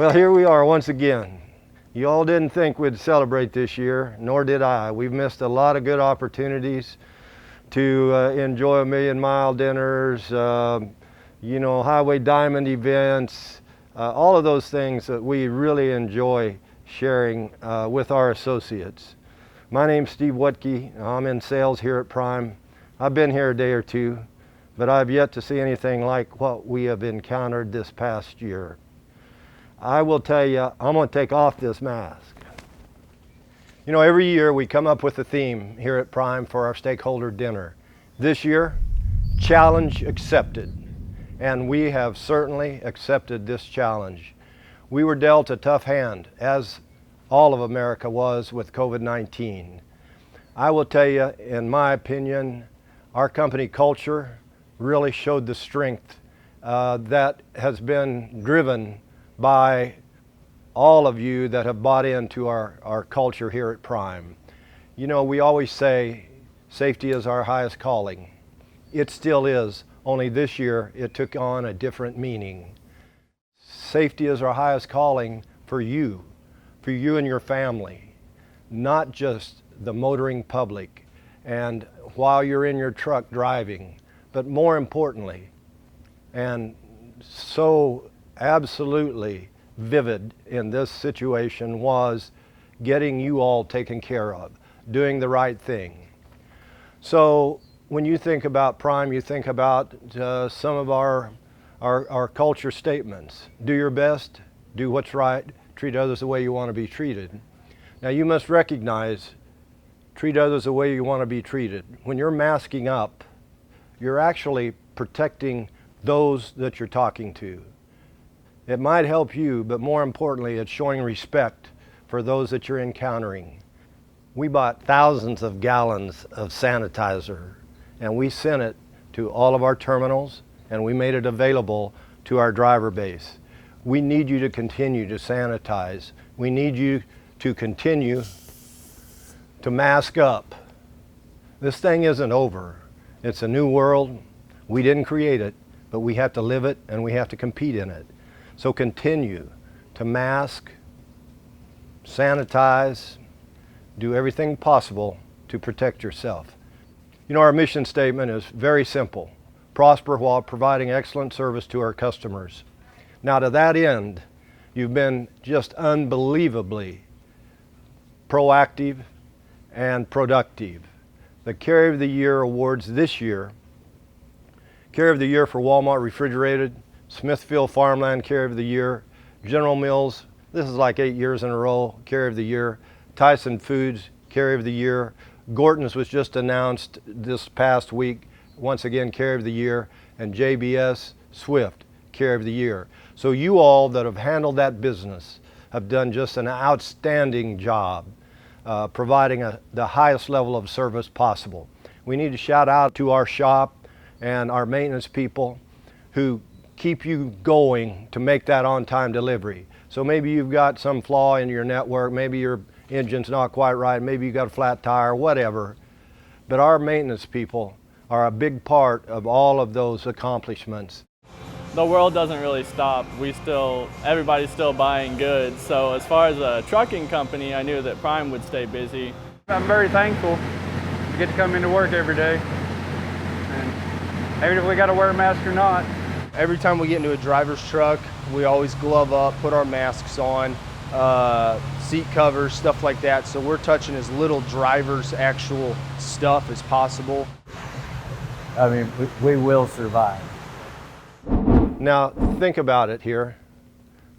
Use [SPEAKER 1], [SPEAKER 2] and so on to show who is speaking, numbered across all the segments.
[SPEAKER 1] Well, here we are once again. You all didn't think we'd celebrate this year, nor did I. We've missed a lot of good opportunities to enjoy million-mile dinners, highway diamond events, all of those things that we really enjoy sharing with our associates. My name's Steve Wutke. I'm in sales here at Prime. I've been here a day or two, but I've yet to see anything like what we have encountered this past year. I will tell you, I'm going to take off this mask. You know, every year we come up with a theme here at Prime for our stakeholder dinner. This year, challenge accepted. And we have certainly accepted this challenge. We were dealt a tough hand, as all of America was with COVID-19. I will tell you, in my opinion, our company culture really showed the strength that has been driven by all of you that have bought into our culture here at Prime. You know, we always say safety is our highest calling. It still is, only this year it took on a different meaning. Safety is our highest calling for you and your family, not just the motoring public and while you're in your truck driving, but more importantly, and so absolutely vivid in this situation, was getting you all taken care of, doing the right thing. So when you think about Prime, you think about some of our culture statements. Do your best, do what's right, treat others the way you want to be treated. Now you must recognize, treat others the way you want to be treated. When you're masking up, you're actually protecting those that you're talking to. It might help you, but more importantly, it's showing respect for those that you're encountering. We bought thousands of gallons of sanitizer, and we sent it to all of our terminals, and we made it available to our driver base. We need you to continue to sanitize. We need you to continue to mask up. This thing isn't over. It's a new world. We didn't create it, but we have to live it and we have to compete in it. So continue to mask, sanitize, do everything possible to protect yourself. You know, our mission statement is very simple: prosper while providing excellent service to our customers. Now, to that end, you've been just unbelievably proactive and productive. The Carrier of the Year awards this year: Carrier of the Year for Walmart Refrigerated, Smithfield Farmland Carrier of the Year, General Mills, this is like 8 years in a row, Carrier of the Year, Tyson Foods Carrier of the Year, Gorton's was just announced this past week, once again Carrier of the Year, and JBS Swift Carrier of the Year. So you all that have handled that business have done just an outstanding job providing the highest level of service possible. We need to shout out to our shop and our maintenance people who keep you going to make that on-time delivery. So maybe you've got some flaw in your network, maybe your engine's not quite right, maybe you got a flat tire, whatever. But our maintenance people are a big part of all of those accomplishments.
[SPEAKER 2] The world doesn't really stop. Everybody's still buying goods. So as far as a trucking company, I knew that Prime would stay busy.
[SPEAKER 3] I'm very thankful to get to come into work every day. And even if we got to wear a mask or not.
[SPEAKER 4] Every time we get into a driver's truck, we always glove up, put our masks on, seat covers, stuff like that. So we're touching as little driver's actual stuff as possible.
[SPEAKER 5] I mean, we will survive.
[SPEAKER 1] Now, think about it here.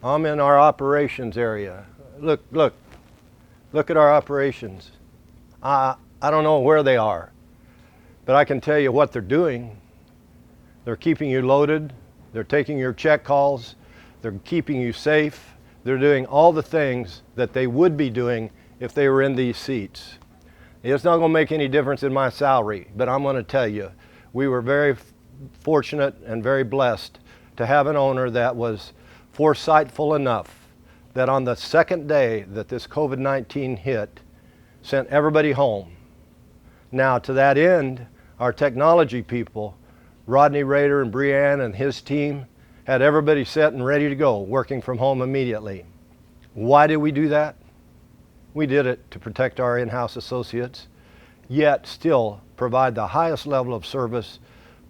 [SPEAKER 1] I'm in our operations area. Look at our operations. I don't know where they are, but I can tell you what they're doing. They're keeping you loaded. They're taking your check calls. They're keeping you safe. They're doing all the things that they would be doing if they were in these seats. It's not going to make any difference in my salary, but I'm going to tell you, we were very fortunate and very blessed to have an owner that was foresightful enough that on the second day that this COVID-19 hit, sent everybody home. Now, to that end, our technology people, Rodney Rader and Brianne and his team, had everybody set and ready to go, working from home immediately. Why did we do that? We did it to protect our in-house associates, yet still provide the highest level of service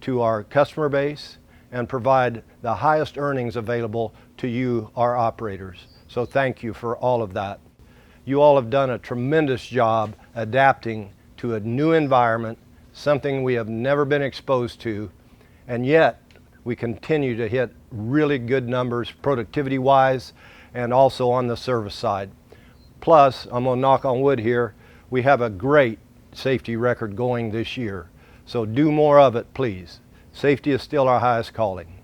[SPEAKER 1] to our customer base and provide the highest earnings available to you, our operators. So thank you for all of that. You all have done a tremendous job adapting to a new environment, something we have never been exposed to, and yet we continue to hit really good numbers productivity-wise and also on the service side. Plus, I'm gonna knock on wood here, we have a great safety record going this year. So do more of it, please. Safety is still our highest calling.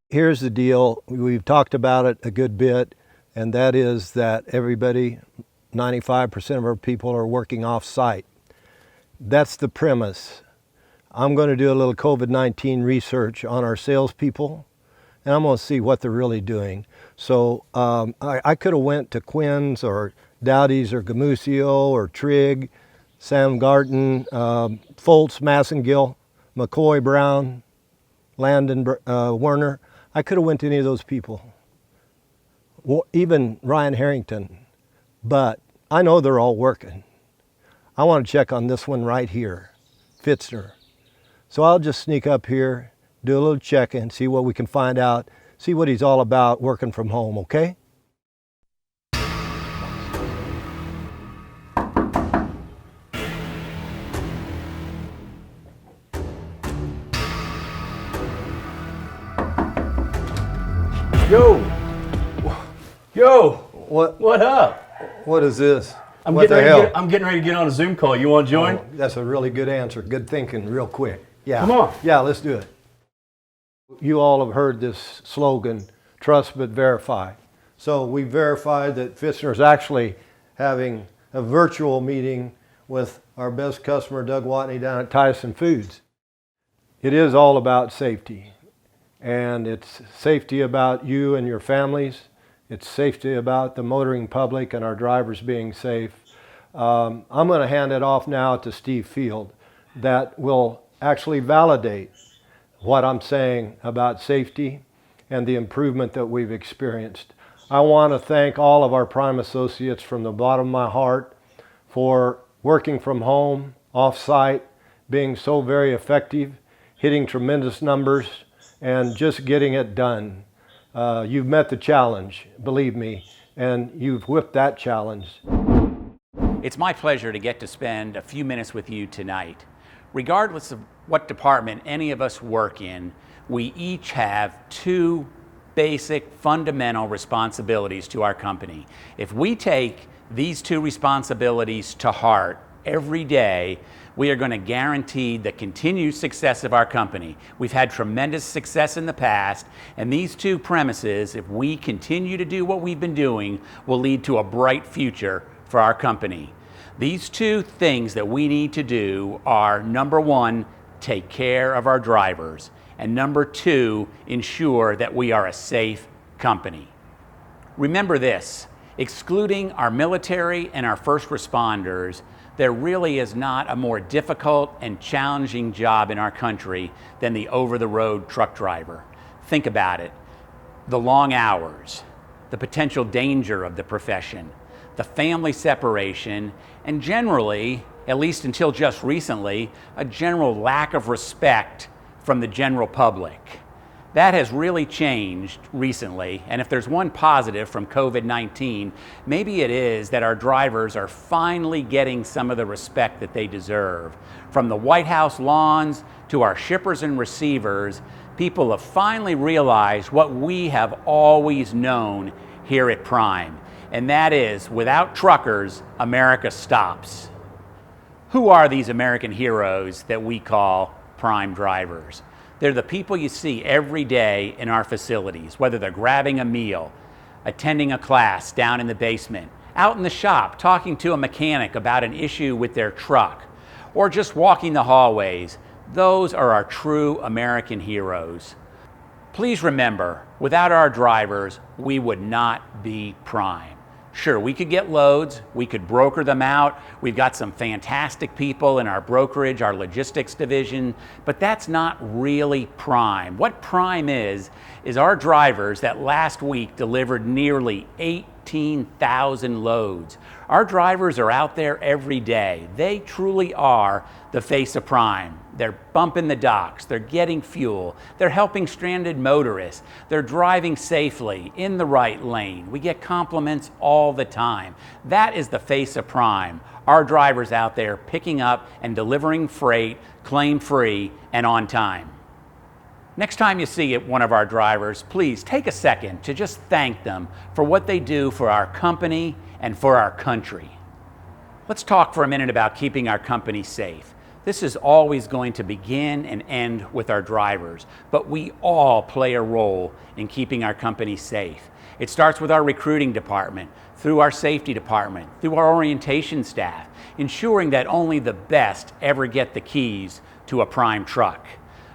[SPEAKER 1] Here's the deal, we've talked about it a good bit, and that is that everybody, 95% of our people are working off-site. That's the premise. I'm going to do a little COVID-19 research on our salespeople, and I'm going to see what they're really doing. So I could have went to Quinn's or Dowdy's or Gamusio or Trigg, Sam Garten, Foltz, Massengill, McCoy Brown, Landon Werner. I could have went to any of those people, even Ryan Harrington, but I know they're all working. I want to check on this one right here, Fitzner. So I'll just sneak up here, do a little checking, see what we can find out, see what he's all about working from home, okay?
[SPEAKER 6] Yo,
[SPEAKER 1] What
[SPEAKER 6] up?
[SPEAKER 1] What is this?
[SPEAKER 6] I'm
[SPEAKER 1] What
[SPEAKER 6] getting
[SPEAKER 1] the
[SPEAKER 6] ready
[SPEAKER 1] hell?
[SPEAKER 6] I'm getting ready to get on a Zoom call. You want to join?
[SPEAKER 1] Oh, that's a really good answer. Good thinking, real quick. Yeah.
[SPEAKER 6] Come on.
[SPEAKER 1] Yeah, let's do it. You all have heard this slogan, trust but verify. So we verified that Fitzner is actually having a virtual meeting with our best customer, Doug Watney, down at Tyson Foods. It is all about safety. And it's safety about you and your families. It's safety about the motoring public and our drivers being safe. I'm going to hand it off now to Steve Field that will actually validate what I'm saying about safety and the improvement that we've experienced. I want to thank all of our Prime associates from the bottom of my heart for working from home, off-site, being so very effective, hitting tremendous numbers, and just getting it done. You've met the challenge, believe me, and you've whipped that challenge.
[SPEAKER 7] It's my pleasure to get to spend a few minutes with you tonight. Regardless of what department any of us work in, we each have two basic fundamental responsibilities to our company. If we take these two responsibilities to heart every day, we are going to guarantee the continued success of our company. We've had tremendous success in the past, and these two premises, if we continue to do what we've been doing, will lead to a bright future for our company. These two things that we need to do are, number one, take care of our drivers, and number two, ensure that we are a safe company. Remember this, excluding our military and our first responders, there really is not a more difficult and challenging job in our country than the over-the-road truck driver. Think about it. The long hours, the potential danger of the profession, the family separation, and generally, at least until just recently, a general lack of respect from the general public. That has really changed recently, and if there's one positive from COVID-19, maybe it is that our drivers are finally getting some of the respect that they deserve. From the White House lawns to our shippers and receivers, people have finally realized what we have always known here at Prime, and that is, without truckers, America stops. Who are these American heroes that we call Prime drivers? They're the people you see every day in our facilities, whether they're grabbing a meal, attending a class down in the basement, out in the shop talking to a mechanic about an issue with their truck, or just walking the hallways. Those are our true American heroes. Please remember, without our drivers, we would not be Prime. Sure, we could get loads, we could broker them out. We've got some fantastic people in our brokerage, our logistics division, but that's not really Prime. What Prime is our drivers that last week delivered nearly 18,000 loads. Our drivers are out there every day. They truly are the face of Prime. They're bumping the docks, they're getting fuel, they're helping stranded motorists, they're driving safely in the right lane. We get compliments all the time. That is the face of Prime. Our drivers out there picking up and delivering freight, claim-free and on time. Next time you see one of our drivers, please take a second to just thank them for what they do for our company and for our country. Let's talk for a minute about keeping our company safe. This is always going to begin and end with our drivers, but we all play a role in keeping our company safe. It starts with our recruiting department, through our safety department, through our orientation staff, ensuring that only the best ever get the keys to a Prime truck.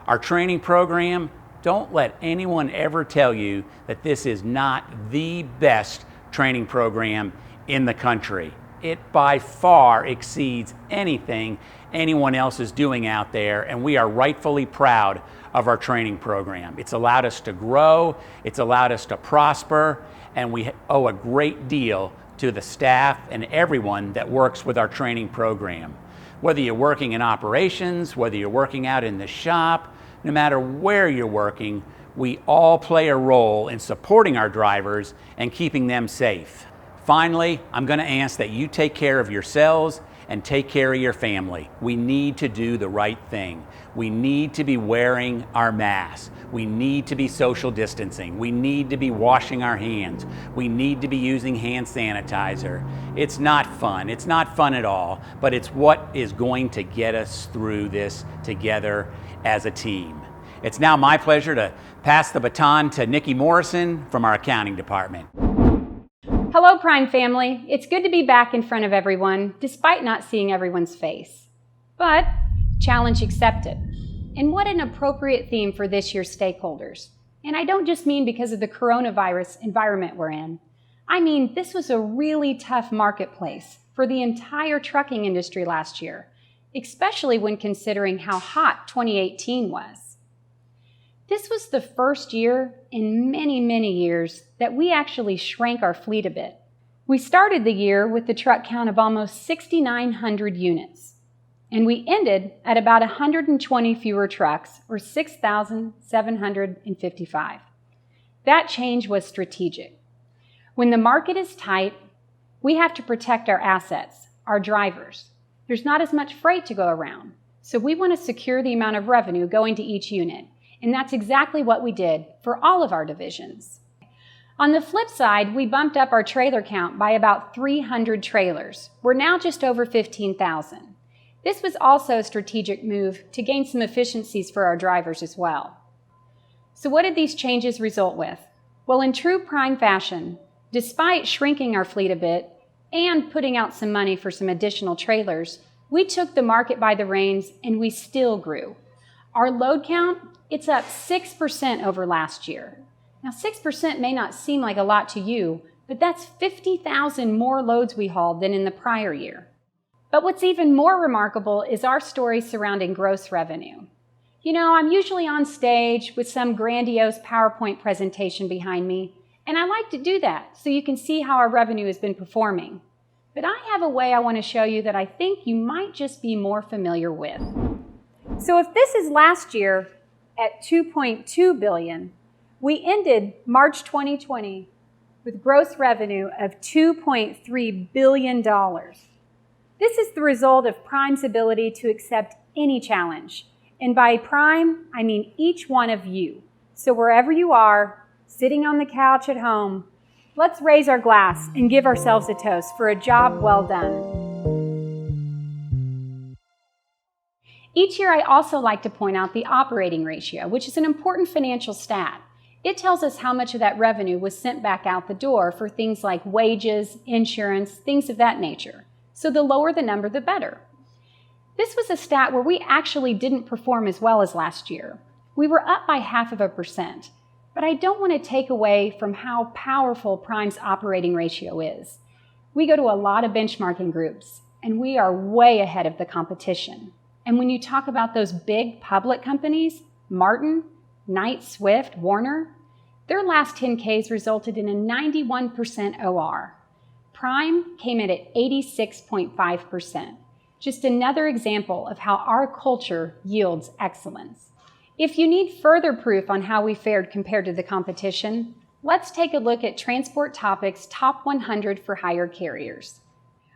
[SPEAKER 7] Our training program, don't let anyone ever tell you that this is not the best training program in the country. It by far exceeds anything anyone else is doing out there, and we are rightfully proud of our training program. It's allowed us to grow, it's allowed us to prosper, and we owe a great deal to the staff and everyone that works with our training program. Whether you're working in operations, whether you're working out in the shop, no matter where you're working, we all play a role in supporting our drivers and keeping them safe. Finally, I'm going to ask that you take care of yourselves and take care of your family. We need to do the right thing. We need to be wearing our masks. We need to be social distancing. We need to be washing our hands. We need to be using hand sanitizer. It's not fun. It's not fun at all, but it's what is going to get us through this together as a team. It's now my pleasure to pass the baton to Nikki Morrison from our accounting department.
[SPEAKER 8] Hello, Prime family. It's good to be back in front of everyone, despite not seeing everyone's face. But, challenge accepted. And what an appropriate theme for this year's Stakeholders. And I don't just mean because of the coronavirus environment we're in. I mean, this was a really tough marketplace for the entire trucking industry last year, especially when considering how hot 2018 was. This was the first year in many, many years that we actually shrank our fleet a bit. We started the year with the truck count of almost 6,900 units, and we ended at about 120 fewer trucks, or 6,755. That change was strategic. When the market is tight, we have to protect our assets, our drivers. There's not as much freight to go around, so we want to secure the amount of revenue going to each unit. And that's exactly what we did for all of our divisions. On the flip side, we bumped up our trailer count by about 300 trailers. We're now just over 15,000. This was also a strategic move to gain some efficiencies for our drivers as well. So what did these changes result with? Well, in true Prime fashion, despite shrinking our fleet a bit and putting out some money for some additional trailers, we took the market by the reins and we still grew. Our load count, it's up 6% over last year. Now 6% may not seem like a lot to you, but that's 50,000 more loads we hauled than in the prior year. But what's even more remarkable is our story surrounding gross revenue. You know, I'm usually on stage with some grandiose PowerPoint presentation behind me, and I like to do that so you can see how our revenue has been performing. But I have a way I want to show you that I think you might just be more familiar with. So if this is last year, at $2.2 billion, we ended March 2020 with gross revenue of $2.3 billion. This is the result of Prime's ability to accept any challenge. And by Prime, I mean each one of you. So wherever you are, sitting on the couch at home, let's raise our glass and give ourselves a toast for a job well done. Each year, I also like to point out the operating ratio, which is an important financial stat. It tells us how much of that revenue was sent back out the door for things like wages, insurance, things of that nature. So the lower the number, the better. This was a stat where we actually didn't perform as well as last year. We were up by 0.5%, but I don't want to take away from how powerful Prime's operating ratio is. We go to a lot of benchmarking groups, and we are way ahead of the competition. And when you talk about those big public companies, Martin, Knight Swift, Warner, their last 10Ks resulted in a 91% OR. Prime came in at 86.5%. Just another example of how our culture yields excellence. If you need further proof on how we fared compared to the competition, let's take a look at Transport Topics' Top 100 for hire carriers.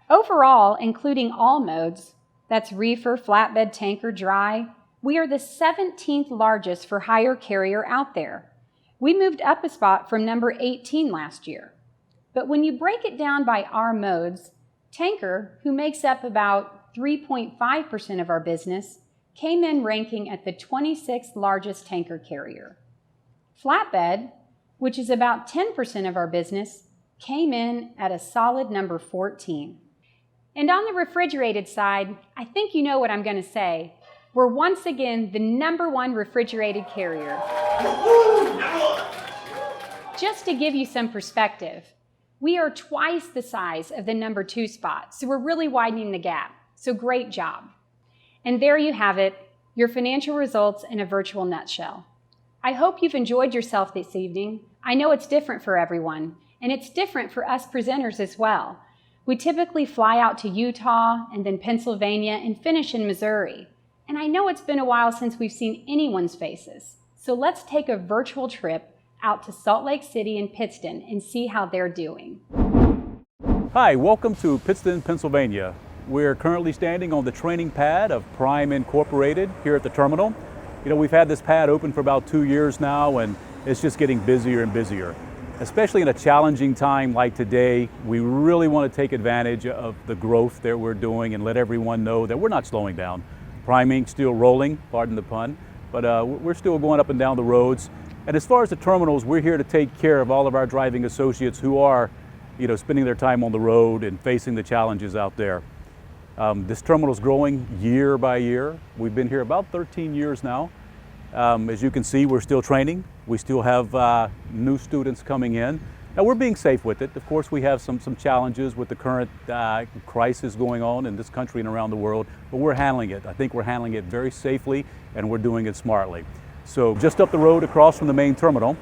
[SPEAKER 8] Overall, including all modes, that's reefer, flatbed, tanker, dry, we are the 17th largest for hire carrier out there. We moved up a spot from number 18 last year. But when you break it down by our modes, tanker, who makes up about 3.5% of our business, came in ranking at the 26th largest tanker carrier. Flatbed, which is about 10% of our business, came in at a solid number 14. And on the refrigerated side, I think you know what I'm going to say. We're once again the #1 refrigerated carrier. Just to give you some perspective, we are twice the size of the #2 spot, so we're really widening the gap. So great job. And there you have it, your financial results in a virtual nutshell. I hope you've enjoyed yourself this evening. I know it's different for everyone, and it's different for us presenters as well. We typically fly out to Utah and then Pennsylvania and finish in Missouri. And I know it's been a while since we've seen anyone's faces. So let's take a virtual trip out to Salt Lake City and Pittston and see how they're doing.
[SPEAKER 6] Hi, welcome to Pittston, Pennsylvania. We're currently standing on the training pad of Prime Incorporated here at the terminal. You know, we've had this pad open for about 2 years now, and it's just getting busier and busier. Especially in a challenging time like today, we really want to take advantage of the growth that we're doing and let everyone know that we're not slowing down. Prime Inc. still rolling, pardon the pun, but we're still going up and down the roads. And as far as the terminals, we're here to take care of all of our driving associates who are, spending their time on the road and facing the challenges out there. This terminal is growing year by year. We've been here about 13 years now. As you can see, we're still training. We still have new students coming in. Now we're being safe with it. Of course, we have some challenges with the current crisis going on in this country and around the world, but we're handling it. I think we're handling it very safely, and we're doing it smartly. So just up the road across from the main terminal,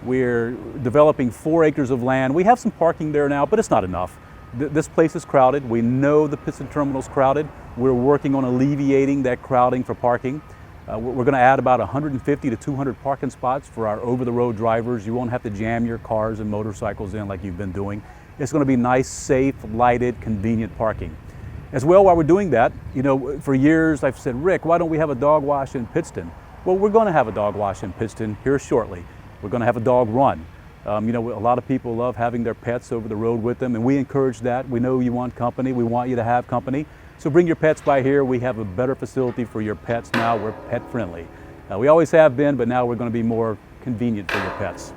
[SPEAKER 6] we're developing 4 acres of land. We have some parking there now, but it's not enough. This place is crowded. We know the Pittston terminal is crowded. We're working on alleviating that crowding for parking. We're going to add about 150 to 200 parking spots for our over-the-road drivers. You won't have to jam your cars and motorcycles in like you've been doing. It's going to be nice, safe, lighted, convenient parking. As well, while we're doing that, for years I've said, Rick, why don't we have a dog wash in Pittston? Well, we're going to have a dog wash in Pittston here shortly. We're going to have a dog run. A lot of people love having their pets over the road with them, and we encourage that. We know you want company. We want you to have company. So bring your pets by here. We have a better facility for your pets now. We're pet friendly. We always have been, but now we're going to be more convenient for your pets.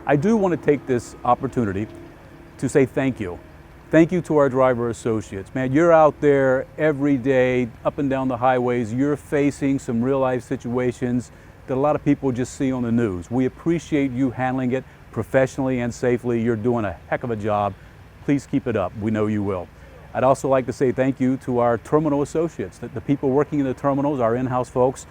[SPEAKER 6] I do want to take this opportunity to say thank you. Thank you to our driver associates. Man, you're out there every day, up and down the highways. You're facing some real life situations that a lot of people just see on the news. We appreciate you handling it professionally and safely. You're doing a heck of a job. Please keep it up. We know you will. I'd also like to say thank you to our terminal associates, the people working in the terminals, our in-house folks.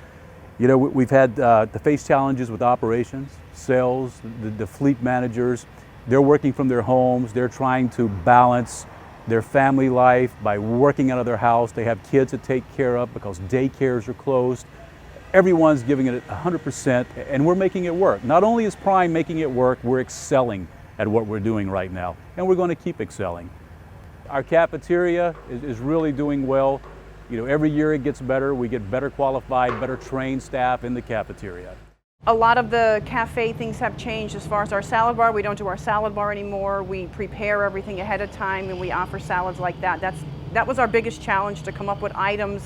[SPEAKER 6] We've had to face challenges with operations, sales, the fleet managers. They're working from their homes. They're trying to balance their family life by working out of their house. They have kids to take care of because daycares are closed. Everyone's giving it 100%, and we're making it work. Not only is Prime making it work, we're excelling at what we're doing right now, and we're going to keep excelling. Our cafeteria is really doing well. Every year it gets better. We get better qualified, better trained staff in the cafeteria.
[SPEAKER 9] A lot of the cafe things have changed as far as our salad bar. We don't do our salad bar anymore. We prepare everything ahead of time and we offer salads like that. That was our biggest challenge, to come up with items,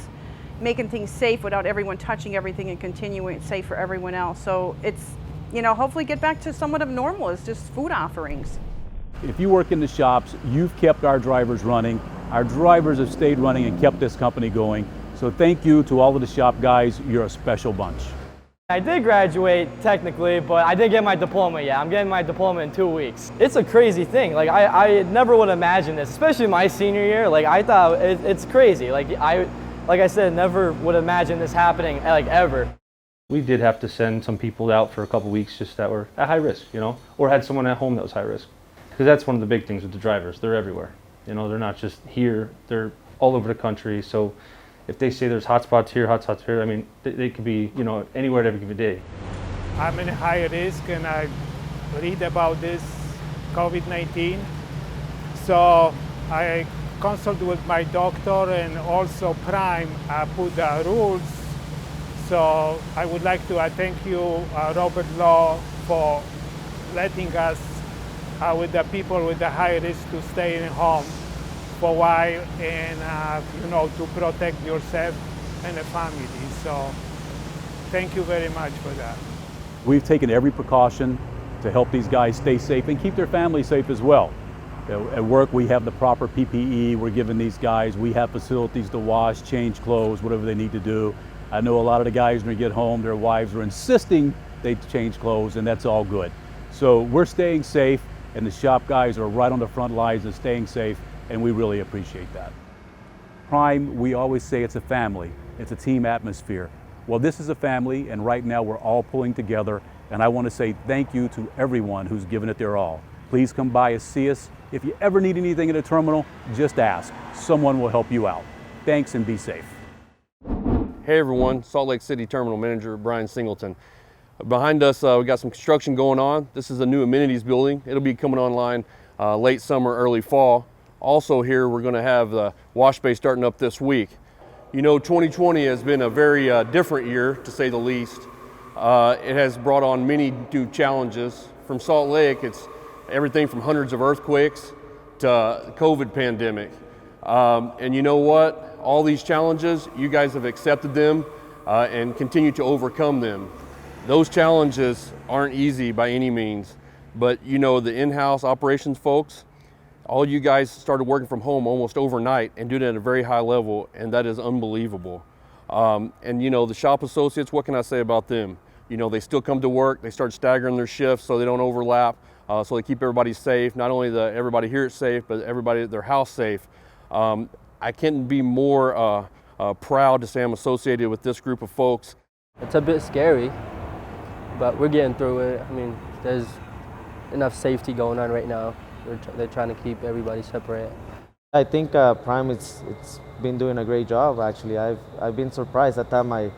[SPEAKER 9] making things safe without everyone touching everything and continuing it safe for everyone else. So it's, hopefully get back to somewhat of normal. It's just food offerings.
[SPEAKER 6] If you work in the shops, you've kept our drivers running. Our drivers have stayed running and kept this company going. So thank you to all of the shop guys. You're a special bunch.
[SPEAKER 10] I did graduate technically, but I didn't get my diploma yet. I'm getting my diploma in 2 weeks. It's a crazy thing. Like I never would imagine this, especially my senior year. Like I thought it's crazy. Like I said, never would imagine this happening like ever.
[SPEAKER 11] We did have to send some people out for a couple weeks just that were at high risk, you know, or had someone at home that was high risk. Because that's one of the big things with the drivers. They're everywhere. You know, they're not just here. They're all over the country. So if they say there's hotspots here, I mean, they could be, you know, anywhere at every given day.
[SPEAKER 12] I'm in high risk and I read about this COVID-19. So I consult with my doctor and also Prime put the rules. So I would like to thank you, Robert Law, for letting us, with the people with the high risk, to stay in home for a while and you know, to protect yourself and the family. So thank you very much for that.
[SPEAKER 6] We've taken every precaution to help these guys stay safe and keep their families safe as well. At work, we have the proper PPE. We're giving these guys, we have facilities to wash, change clothes, whatever they need to do. I know a lot of the guys, when they get home, their wives are insisting they change clothes, and that's all good. So we're staying safe, and the shop guys are right on the front lines of staying safe, and we really appreciate that. Prime, we always say it's a family. It's a team atmosphere. Well, this is a family, and right now we're all pulling together, and I want to say thank you to everyone who's given it their all. Please come by and see us. If you ever need anything at a terminal, just ask. Someone will help you out. Thanks, and be safe.
[SPEAKER 13] Hey everyone, Salt Lake City Terminal Manager Brian Singleton. Behind us, we got some construction going on. This is a new amenities building. It'll be coming online late summer, early fall. Also here, we're gonna have the wash bay starting up this week. You know, 2020 has been a very different year, to say the least. It has brought on many new challenges. From Salt Lake, it's everything from hundreds of earthquakes to COVID pandemic. And you know what? All these challenges, you guys have accepted them and continue to overcome them. Those challenges aren't easy by any means, but you know, the in-house operations folks, all you guys started working from home almost overnight and doing it at a very high level, and that is unbelievable. And you know, the shop associates, what can I say about them? You know, they still come to work, they start staggering their shifts so they don't overlap, so they keep everybody safe, not only everybody here is safe, but everybody at their house safe. I can't be more proud to say I'm associated with this group of folks.
[SPEAKER 10] It's a bit scary, but we're getting through it. I mean, there's enough safety going on right now. They're trying to keep everybody separate.
[SPEAKER 14] I think Prime it's been doing a great job. Actually, I've been surprised. I thought my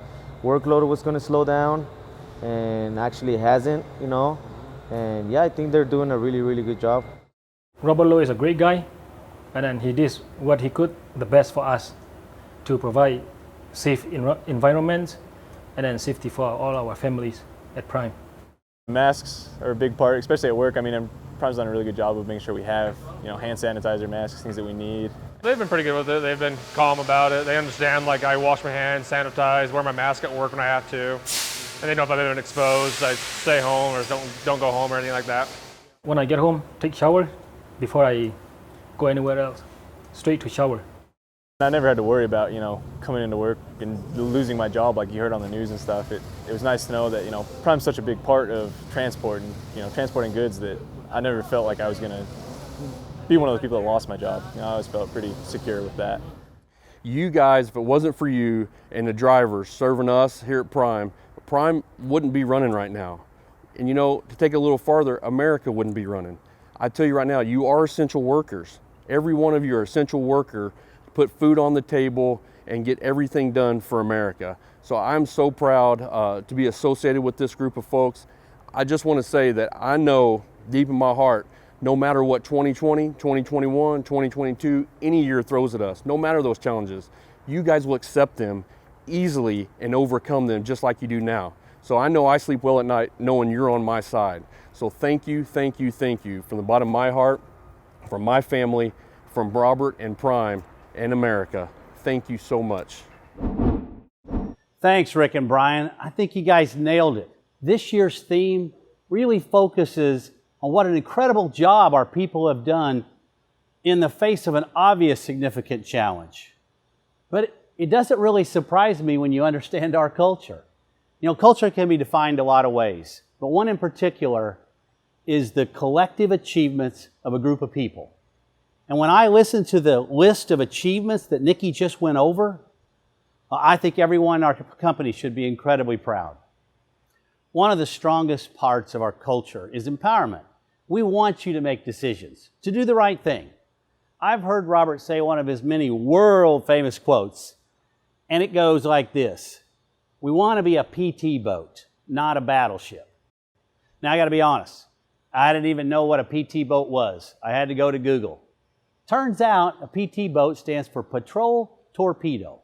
[SPEAKER 14] workload was going to slow down, and actually it hasn't. You know, and yeah, I think they're doing a really good job.
[SPEAKER 15] Robert Lowe is a great guy, and then he did what he could, the best for us, to provide safe environment and then safety for all our families at Prime.
[SPEAKER 16] Masks are a big part, especially at work. I mean, Prime's done a really good job of making sure we have, you know, hand sanitizer, masks, things that we need.
[SPEAKER 3] They've been pretty good with it. They've been calm about it. They understand, like, I wash my hands, sanitize, wear my mask at work when I have to. And they know if I've been exposed, I stay home or don't go home or anything like that.
[SPEAKER 15] When I get home, take shower before I go anywhere else. Straight to shower.
[SPEAKER 16] I never had to worry about, you know, coming into work and losing my job like you heard on the news and stuff. It was nice to know that, you know, Prime's such a big part of transport and, you know, transporting goods that I never felt like I was going to be one of those people that lost my job. You know, I always felt pretty secure with that.
[SPEAKER 13] You guys, if it wasn't for you and the drivers serving us here at Prime, Prime wouldn't be running right now. And you know, to take it a little farther, America wouldn't be running. I tell you right now, you are essential workers. Every one of you are essential worker to put food on the table and get everything done for America. So I'm so proud to be associated with this group of folks. I just want to say that I know deep in my heart, no matter what 2020, 2021, 2022, any year throws at us, no matter those challenges, you guys will accept them easily and overcome them just like you do now. So I know I sleep well at night knowing you're on my side. So thank you, thank you, thank you from the bottom of my heart, from my family, from Robert and Prime and America. Thank you so much.
[SPEAKER 17] Thanks, Rick and Brian. I think you guys nailed it. This year's theme really focuses on what an incredible job our people have done in the face of an obvious significant challenge. But it doesn't really surprise me when you understand our culture. You know, culture can be defined a lot of ways, but one in particular is the collective achievements of a group of people. And when I listen to the list of achievements that Nikki just went over, I think everyone in our company should be incredibly proud. One of the strongest parts of our culture is empowerment. We want you to make decisions, to do the right thing. I've heard Robert say one of his many world-famous quotes, and it goes like this: "We want to be a PT boat, not a battleship." Now, I got to be honest. I didn't even know what a PT boat was. I had to go to Google. Turns out a PT boat stands for Patrol Torpedo.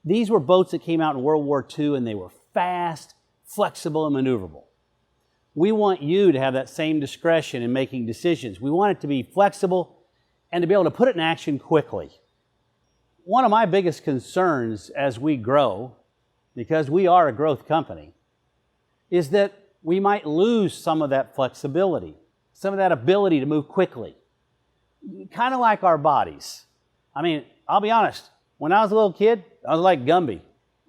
[SPEAKER 17] These were boats that came out in World War II, and they were fast, flexible, and maneuverable. We want you to have that same discretion in making decisions. We want it to be flexible and to be able to put it in action quickly. One of my biggest concerns as we grow, because we are a growth company, is that we might lose some of that flexibility, some of that ability to move quickly. Kind of like our bodies. I mean, I'll be honest, when I was a little kid, I was like Gumby.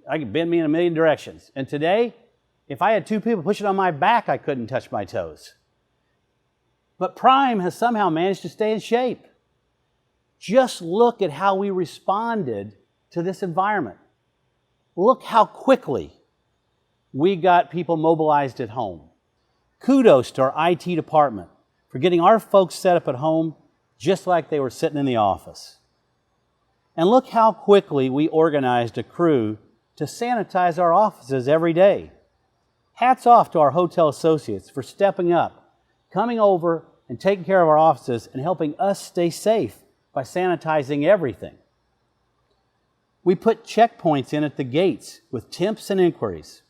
[SPEAKER 17] I could bend me in a million directions. And today, if I had two people pushing on my back, I couldn't touch my toes. But Prime has somehow managed to stay in shape. Just look at how we responded to this environment. Look how quickly we got people mobilized at home. Kudos to our IT department for getting our folks set up at home just like they were sitting in the office. And look how quickly we organized a crew to sanitize our offices every day. Hats off to our hotel associates for stepping up, coming over and taking care of our offices and helping us stay safe by sanitizing everything. We put checkpoints in at the gates with temps and inquiries.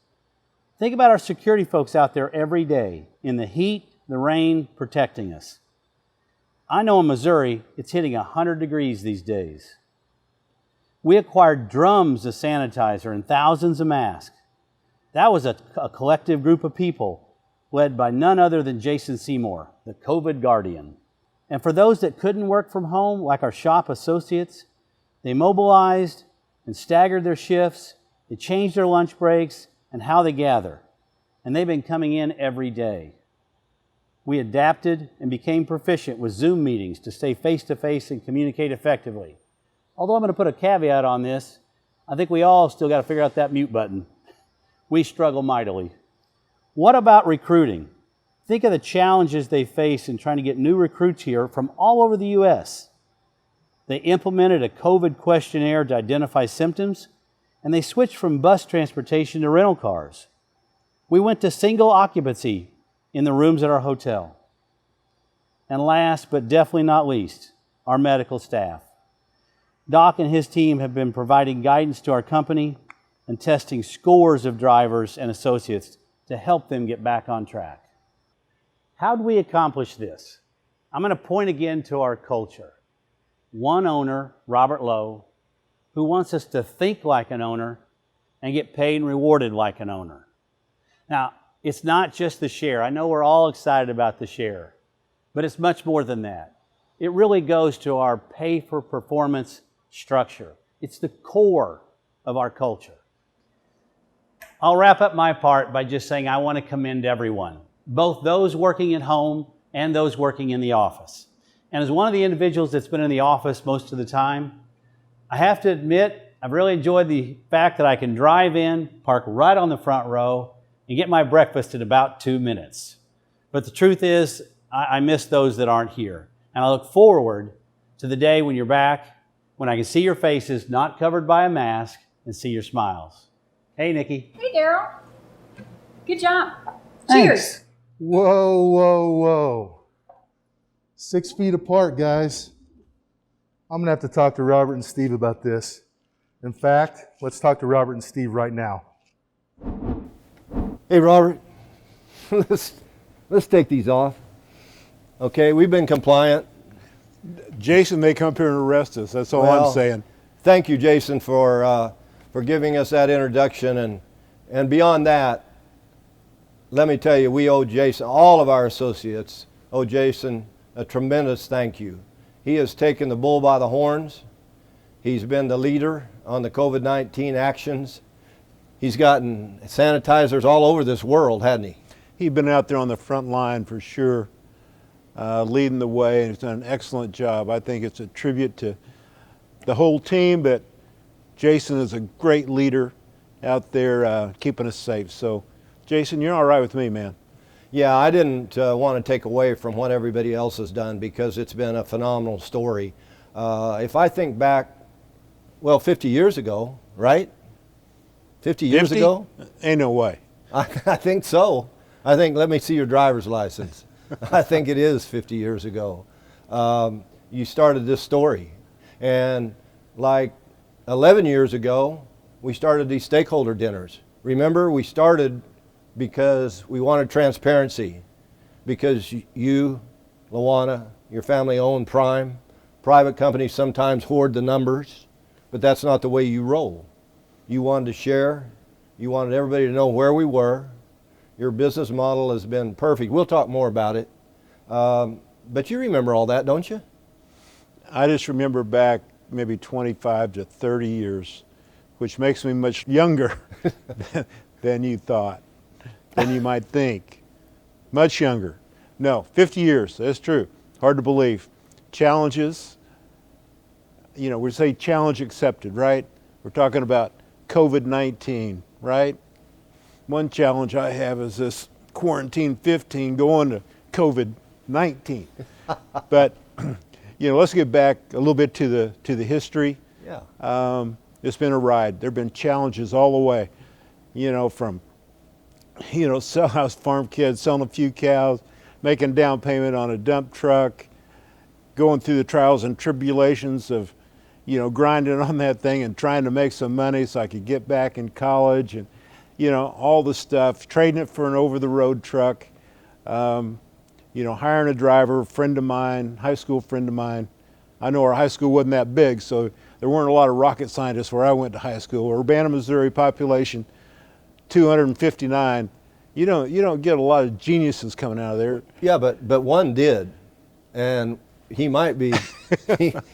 [SPEAKER 17] Think about our security folks out there every day in the heat, the rain, protecting us. I know in Missouri, it's hitting 100 degrees these days. We acquired drums of sanitizer and thousands of masks. That was a collective group of people led by none other than Jason Seymour, the COVID guardian. And for those that couldn't work from home, like our shop associates, they mobilized and staggered their shifts, they changed their lunch breaks and how they gather. And they've been coming in every day. We adapted and became proficient with Zoom meetings to stay face-to-face and communicate effectively. Although I'm going to put a caveat on this, I think we all still got to figure out that mute button. We struggle mightily. What about recruiting? Think of the challenges they face in trying to get new recruits here from all over the U.S. They implemented a COVID questionnaire to identify symptoms, and they switched from bus transportation to rental cars. We went to single occupancy in the rooms at our hotel. And last, but definitely not least, our medical staff. Doc and his team have been providing guidance to our company and testing scores of drivers and associates to help them get back on track. How do we accomplish this? I'm going to point again to our culture. One owner, Robert Lowe, who wants us to think like an owner and get paid and rewarded like an owner. Now, it's not just the share. I know we're all excited about the share, but it's much more than that. It really goes to our pay-for-performance structure. It's the core of our culture. I'll wrap up my part by just saying I want to commend everyone, both those working at home and those working in the office. And as one of the individuals that's been in the office most of the time, I have to admit, I've really enjoyed the fact that I can drive in, park right on the front row, and get my breakfast in about 2 minutes. But the truth is, I miss those that aren't here. And I look forward to the day when you're back, when I can see your faces not covered by a mask and see your smiles. Hey, Nikki.
[SPEAKER 8] Hey, Daryl. Good job.
[SPEAKER 18] Thanks.
[SPEAKER 8] Cheers.
[SPEAKER 18] Whoa, whoa, whoa. 6 feet apart, guys. I'm going to have to talk to Robert and Steve about this. In fact, let's talk to Robert and Steve right now.
[SPEAKER 1] Hey, Robert, let's take these off. Okay, we've been compliant.
[SPEAKER 19] Jason may come here and arrest us. That's all I'm saying.
[SPEAKER 1] Thank you, Jason, for giving us that introduction. And beyond that, let me tell you, we owe Jason, all of our associates owe Jason a tremendous thank you. He has taken the bull by the horns. He's been the leader on the COVID-19 actions. He's gotten sanitizers all over this world, hadn't he?
[SPEAKER 19] He's been out there on the front line for sure, leading the way, and he's done an excellent job. I think it's a tribute to the whole team, but Jason is a great leader out there keeping us safe. So, Jason, you're all right with me, man.
[SPEAKER 1] Yeah, I didn't want to take away from what everybody else has done because it's been a phenomenal story. If I think back, well, 50 years ago, right? 50 years ago?
[SPEAKER 19] Ain't no way.
[SPEAKER 1] I think so. I think, let me see your driver's license. I think it is 50 years ago. You started this story. And like 11 years ago, we started these stakeholder dinners. Remember, we started because we wanted transparency, because you, Luana, your family owned Prime. Private companies sometimes hoard the numbers, but that's not the way you roll. You wanted to share. You wanted everybody to know where we were. Your business model has been perfect. We'll talk more about it. But you remember all that, don't you?
[SPEAKER 19] I just remember back maybe 25 to 30 years, which makes me much younger than you thought, than you might think. Much younger. No, 50 years, that's true. Hard to believe. Challenges, you know, we say challenge accepted, right? We're talking about COVID-19, right? One challenge I have is this quarantine 15 going to COVID-19. But you know, let's get back a little bit to the history.
[SPEAKER 1] Yeah.
[SPEAKER 19] It's been a ride. There've been challenges all the way. You know, from sell house farm kids, selling a few cows, making down payment on a dump truck, going through the trials and tribulations of, you know, grinding on that thing and trying to make some money so I could get back in college, and, you know, all the stuff, trading it for an over-the-road truck, you know, hiring a driver, a friend of mine, high school friend of mine. I know our high school wasn't that big, so there weren't a lot of rocket scientists where I went to high school. Urbana, Missouri, population 259. You don't get a lot of geniuses coming out of there.
[SPEAKER 1] Yeah, but one did, and he might be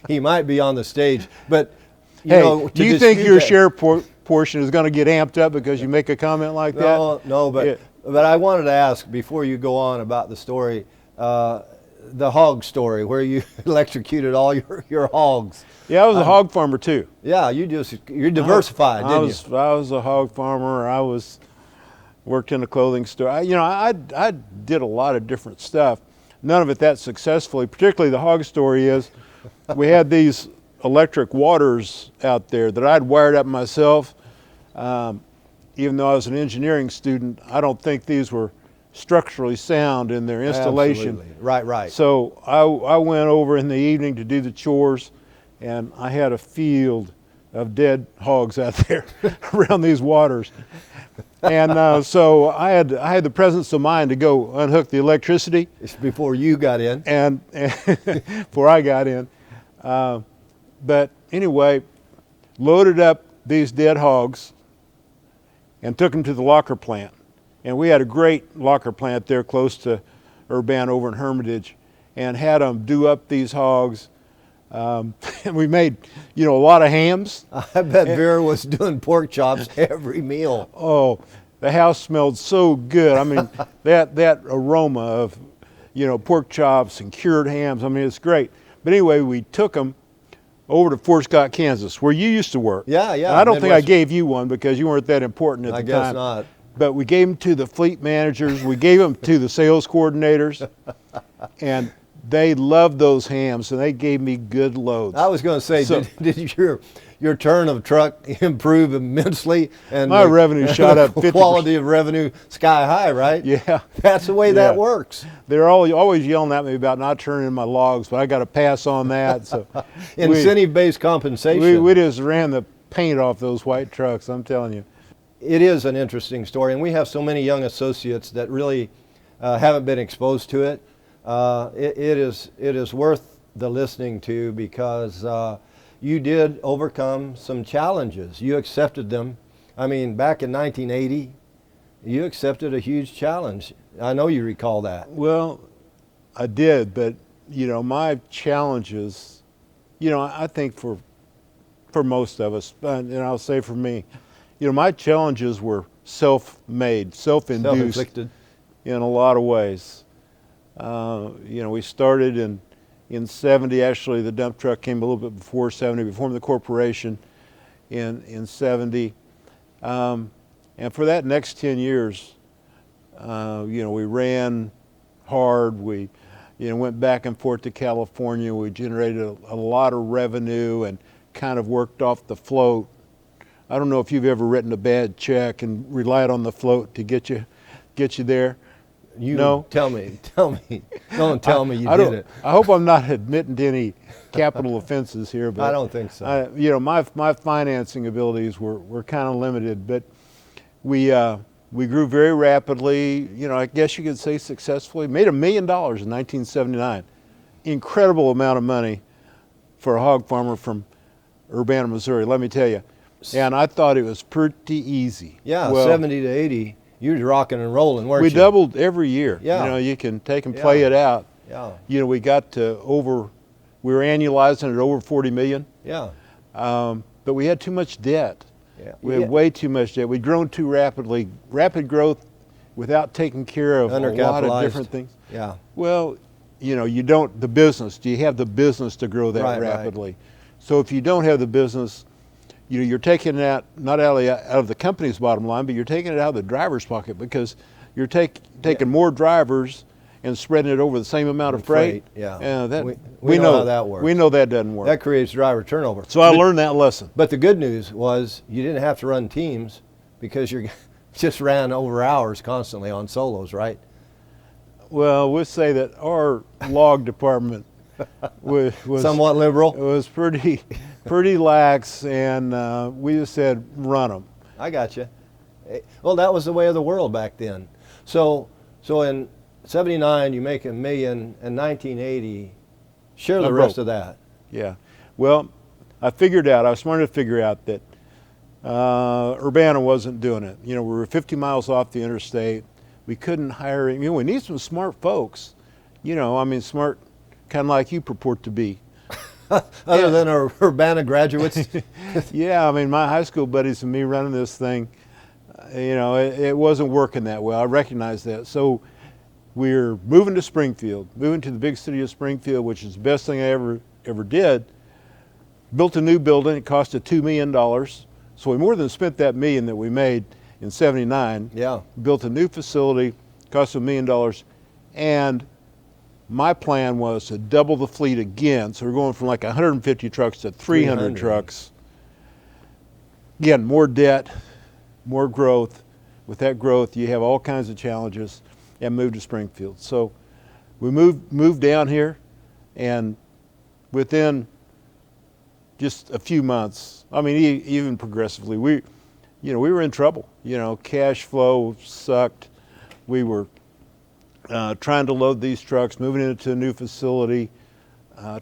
[SPEAKER 1] he might be on the stage. But you know,
[SPEAKER 19] do you think your share portion is going to get amped up because you make a comment like that?
[SPEAKER 1] No, but I wanted to ask before you go on about the story, the hog story where you electrocuted all your hogs.
[SPEAKER 19] Yeah, I was a hog farmer too.
[SPEAKER 1] Yeah, you're diversified, didn't you?
[SPEAKER 19] I was a hog farmer. I worked in a clothing store. I did a lot of different stuff. None of it that successfully. Particularly the hog story is, we had these electric waters out there that I'd wired up myself. Even though I was an engineering student, I don't think these were structurally sound in their installation.
[SPEAKER 1] Absolutely. Right.
[SPEAKER 19] So I went over in the evening to do the chores, and I had a field of dead hogs out there around these waters. And so I had the presence of mind to go unhook the electricity.
[SPEAKER 1] It's before you got in.
[SPEAKER 19] And before I got in. But anyway, loaded up these dead hogs and took them to the locker plant. And we had a great locker plant there close to Urbana over in Hermitage, and had them do up these hogs. And we made, a lot of hams.
[SPEAKER 1] I bet Vera was doing pork chops every meal.
[SPEAKER 19] Oh, the house smelled so good. I mean, that aroma of, pork chops and cured hams. I mean, it's great. But anyway, we took them over to Fort Scott, Kansas, where you used to work.
[SPEAKER 1] Yeah.
[SPEAKER 19] And I don't think I gave you one because you weren't that important at the time.
[SPEAKER 1] I guess not.
[SPEAKER 19] But we gave them to the fleet managers. We gave them to the sales coordinators. And they loved those hams, and they gave me good loads.
[SPEAKER 1] I was going to say, did your turn of truck improve immensely? And
[SPEAKER 19] my revenue shot up 50%.
[SPEAKER 1] Quality of revenue sky high, right?
[SPEAKER 19] Yeah.
[SPEAKER 1] That's the way that works.
[SPEAKER 19] They're always yelling at me about not turning in my logs, but I got to pass on that. So
[SPEAKER 1] incentive-based compensation.
[SPEAKER 19] We just ran the paint off those white trucks, I'm telling you.
[SPEAKER 1] It is an interesting story, and we have so many young associates that really haven't been exposed to it. It is worth the listening to because you did overcome some challenges. You accepted them. I mean, back in 1980, you accepted a huge challenge. I know you recall that.
[SPEAKER 19] Well, I did, but my challenges, I think for most of us, and I'll say for me, my challenges were self-made, self-induced,
[SPEAKER 1] Self-inflicted.
[SPEAKER 19] in a lot of ways. We started in 70. Actually, the dump truck came a little bit before 70. We formed the corporation in 70. And for that next 10 years, we ran hard. We went back and forth to California. We generated a lot of revenue and kind of worked off the float. I don't know if you've ever written a bad check and relied on the float to get you there. No?
[SPEAKER 1] Tell me. Don't tell me you did it.
[SPEAKER 19] I hope I'm not admitting to any capital offenses here, but
[SPEAKER 1] I don't think so.
[SPEAKER 19] My financing abilities were kind of limited, but we grew very rapidly. I guess you could say successfully. Made $1 million in 1979. Incredible amount of money for a hog farmer from Urbana, Missouri. Let me tell you. And I thought it was pretty easy.
[SPEAKER 1] Yeah,
[SPEAKER 19] well,
[SPEAKER 1] 70 to 80. You was rocking and rolling, weren't you?
[SPEAKER 19] We doubled every year.
[SPEAKER 1] Yeah.
[SPEAKER 19] You can take and play it out.
[SPEAKER 1] Yeah.
[SPEAKER 19] We got to we were annualizing at over 40 million.
[SPEAKER 1] Yeah.
[SPEAKER 19] But we had too much debt.
[SPEAKER 1] Yeah.
[SPEAKER 19] We had way too much debt. We'd grown too rapidly. Rapid growth without taking care of a lot of different things.
[SPEAKER 1] Yeah.
[SPEAKER 19] Well, you don't, do you have the business to grow that rapidly?
[SPEAKER 1] Right.
[SPEAKER 19] So if you don't have the business, you're taking it out, not out of the company's bottom line, but you're taking it out of the driver's pocket, because you're taking more drivers and spreading it over the same amount of freight.
[SPEAKER 1] Yeah.
[SPEAKER 19] We
[SPEAKER 1] know how that works.
[SPEAKER 19] We know that doesn't work.
[SPEAKER 1] That creates driver turnover.
[SPEAKER 19] So I learned that lesson.
[SPEAKER 1] But the good news was you didn't have to run teams, because you just ran over hours constantly on solos, right?
[SPEAKER 19] Well, we'll say that our log department was
[SPEAKER 1] somewhat liberal.
[SPEAKER 19] It was pretty lax, and we just said run them.
[SPEAKER 1] I got you. Well, that was the way of the world back then. So in 79 you make $1 million, and 1980 share the rest of that.
[SPEAKER 19] Yeah. Well, I was smart enough to figure out that Urbana wasn't doing it. We were 50 miles off the interstate. We couldn't hire, we need some smart folks. Smart, kind of like you purport to be.
[SPEAKER 1] Other than our Urbana graduates.
[SPEAKER 19] Yeah, my high school buddies and me running this thing, it wasn't working that well. I recognize that. So we're moving to Springfield, moving to the big city of Springfield, which is the best thing I ever did. Built a new building. It cost us $2 million. So we more than spent that $1 million that we made in 79.
[SPEAKER 1] Yeah.
[SPEAKER 19] Built a new facility, cost $1 million, and my plan was to double the fleet again. So we're going from like 150 trucks to 300 trucks. Again, more debt, more growth. With that growth, you have all kinds of challenges, and moved to Springfield. So we moved down here, and within just a few months, even progressively, we were in trouble. Cash flow sucked. We were trying to load these trucks, moving into a new facility,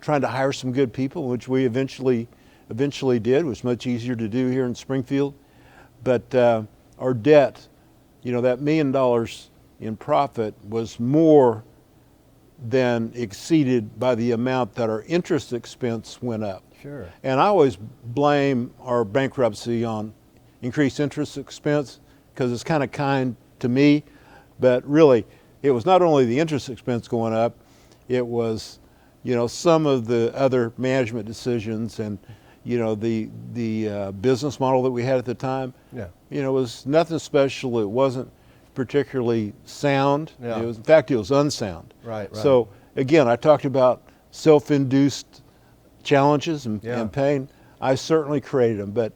[SPEAKER 19] trying to hire some good people, which we eventually did. It was much easier to do here in Springfield. But our debt, that $1 million in profit was more than exceeded by the amount that our interest expense went up.
[SPEAKER 1] Sure.
[SPEAKER 19] And I always blame our bankruptcy on increased interest expense, because it's kind to me, but really it was not only the interest expense going up, it was some of the other management decisions, and the business model that we had at the time.
[SPEAKER 1] Yeah.
[SPEAKER 19] It was nothing special. It wasn't particularly sound.
[SPEAKER 1] Yeah.
[SPEAKER 19] In fact, it was unsound.
[SPEAKER 1] Right.
[SPEAKER 19] So again, I talked about self-induced challenges and pain. I certainly created them, but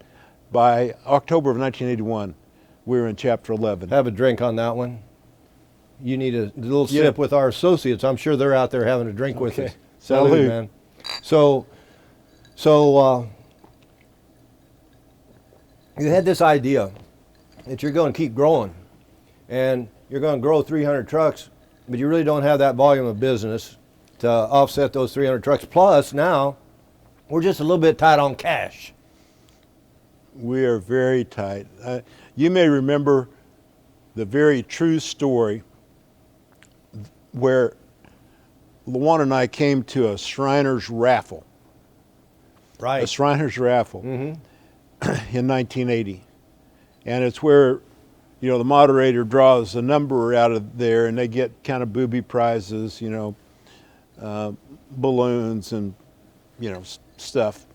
[SPEAKER 19] by October of 1981, we were in Chapter 11.
[SPEAKER 1] Have a drink on that one. You need a little sip with our associates. I'm sure they're out there having a drink with us. Salud, man. So you had this idea that you're going to keep growing, and you're going to grow 300 trucks, but you really don't have that volume of business to offset those 300 trucks. Plus, now we're just a little bit tight on cash.
[SPEAKER 19] We are very tight. You may remember the very true story where Luana and I came to a Shriners raffle.
[SPEAKER 1] Right.
[SPEAKER 19] A Shriners raffle in 1980. and it's where, you know, the moderator draws a number out of there, and they get kind of booby prizes, you know, balloons and, you know, stuff.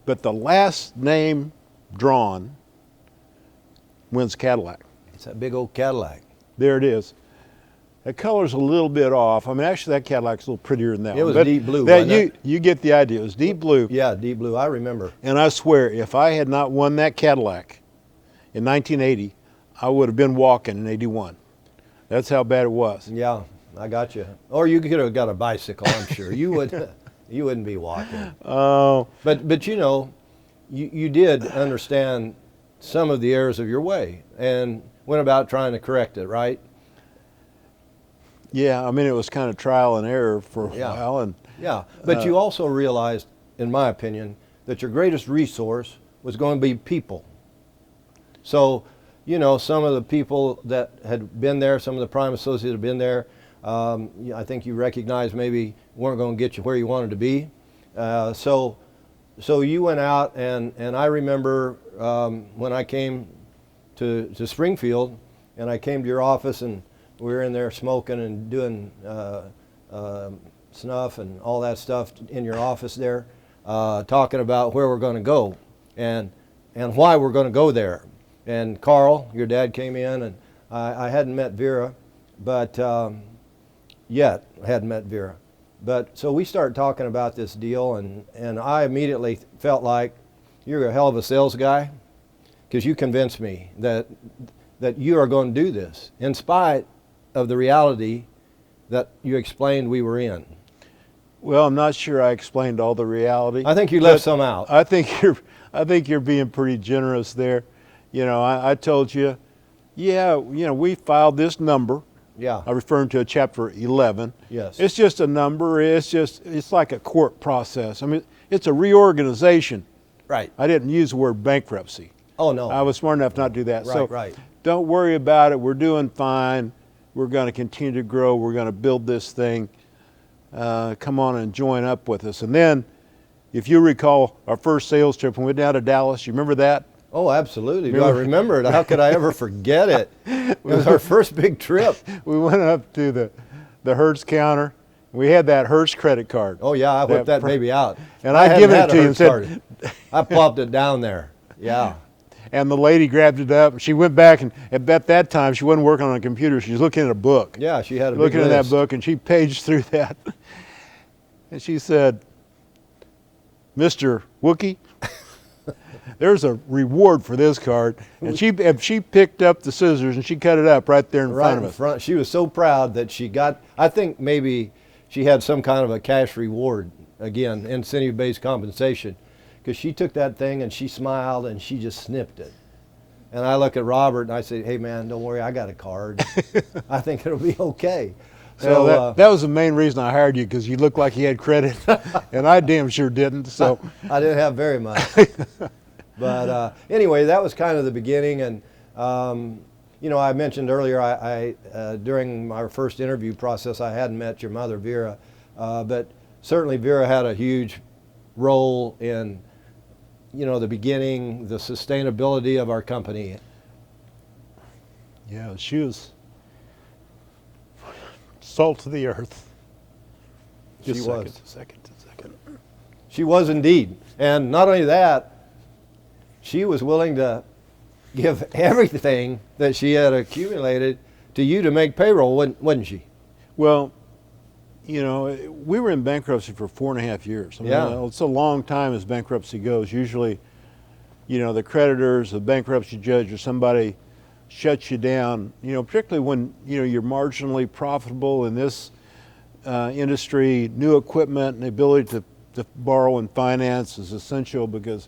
[SPEAKER 19] But the last name drawn wins Cadillac.
[SPEAKER 1] It's that big old Cadillac.
[SPEAKER 19] There it is. The color's a little bit off. I mean, actually, that Cadillac's a little prettier than that
[SPEAKER 1] It
[SPEAKER 19] one.
[SPEAKER 1] was
[SPEAKER 19] But
[SPEAKER 1] deep blue,
[SPEAKER 19] that
[SPEAKER 1] wasn't it?
[SPEAKER 19] you get the idea. It was deep blue.
[SPEAKER 1] Yeah, deep blue. I remember.
[SPEAKER 19] And I swear, if I had not won that Cadillac in 1980, I would have been walking in 81. That's how bad it was.
[SPEAKER 1] Yeah, I got you. Or you could have got a bicycle, I'm sure. You wouldn't be walking.
[SPEAKER 19] Oh.
[SPEAKER 1] But you know, you did understand some of the errors of your way and went about trying to correct it, right?
[SPEAKER 19] Yeah, I mean, it was kind of trial and error for a while. And
[SPEAKER 1] yeah, but you also realized, in my opinion, that your greatest resource was going to be people. So, you know, some of the people that had been there, some of the prime associates had been there, I think you recognized maybe weren't going to get you where you wanted to be. So you went out, and I remember when I came to Springfield, and I came to your office, and we were in there smoking and doing snuff and all that stuff in your office there, talking about where we're going to go and why we're going to go there. And Carl, your dad, came in, and I hadn't met Vera, but yet I hadn't met Vera. But so we started talking about this deal, and I immediately felt like you're a hell of a sales guy, because you convinced me that you are going to do this in spite of the reality that you explained we were in.
[SPEAKER 19] well, I'm not sure I explained all the reality.
[SPEAKER 1] I think you left some out.
[SPEAKER 19] I think you're being pretty generous there. You know, I told you, yeah, you know, we filed this number.
[SPEAKER 1] Yeah.
[SPEAKER 19] I'm referring to chapter 11.
[SPEAKER 1] Yes.
[SPEAKER 19] It's just a number. It's like a court process. I mean, it's a reorganization.
[SPEAKER 1] Right.
[SPEAKER 19] I didn't use the word bankruptcy.
[SPEAKER 1] Oh, no.
[SPEAKER 19] I was smart enough not to do that.
[SPEAKER 1] Right,
[SPEAKER 19] So
[SPEAKER 1] right.
[SPEAKER 19] don't worry about it. We're doing fine. We're going to continue to grow. We're going to build this thing. Come on and join up with us. And then, if you recall our first sales trip when we went down to Dallas, you remember that?
[SPEAKER 1] Oh, absolutely. Do I remember it? How could I ever forget it? It was our first big trip.
[SPEAKER 19] We went up to the Hertz counter. We had that Hertz credit card.
[SPEAKER 1] Oh, yeah, I whipped that baby out.
[SPEAKER 19] And I give it to you and
[SPEAKER 1] said, I plopped it down there. Yeah.
[SPEAKER 19] And the lady grabbed it up. She went back, and at that time, she wasn't working on a computer. She was looking at a book.
[SPEAKER 1] Yeah, she had a
[SPEAKER 19] looking
[SPEAKER 1] big
[SPEAKER 19] at that
[SPEAKER 1] list.
[SPEAKER 19] book, and she paged through that. And she said, Mr. Wookie, there's a reward for this card. And she picked up the scissors and she cut it up right there in front of us.
[SPEAKER 1] She was so proud that she got, I think maybe she had some kind of a cash reward, again, incentive-based compensation, because she took that thing and she smiled and she just snipped it. And I look at Robert and I say, hey man, don't worry, I got a card. I think it'll be okay.
[SPEAKER 19] So that was the main reason I hired you, because you looked like you had credit, and I damn sure didn't. So
[SPEAKER 1] I didn't have very much. But anyway, that was kind of the beginning. And you know, I mentioned earlier, I during my first interview process, I hadn't met your mother, Vera, but certainly Vera had a huge role in, you know, the beginning, the sustainability of our company.
[SPEAKER 19] Yeah, she was salt of the earth.
[SPEAKER 1] She
[SPEAKER 19] Just
[SPEAKER 1] was.
[SPEAKER 19] a second.
[SPEAKER 1] She was indeed. And not only that, she was willing to give everything that she had accumulated to you to make payroll, wasn't she?
[SPEAKER 19] Well, you know, we were in bankruptcy for 4.5 years. I mean,
[SPEAKER 1] Yeah.
[SPEAKER 19] it's a long time as bankruptcy goes. Usually, you know, the creditors, the bankruptcy judge, or somebody shuts you down, you know, particularly when, you know, you're marginally profitable in this industry. New equipment and the ability to borrow and finance is essential, because,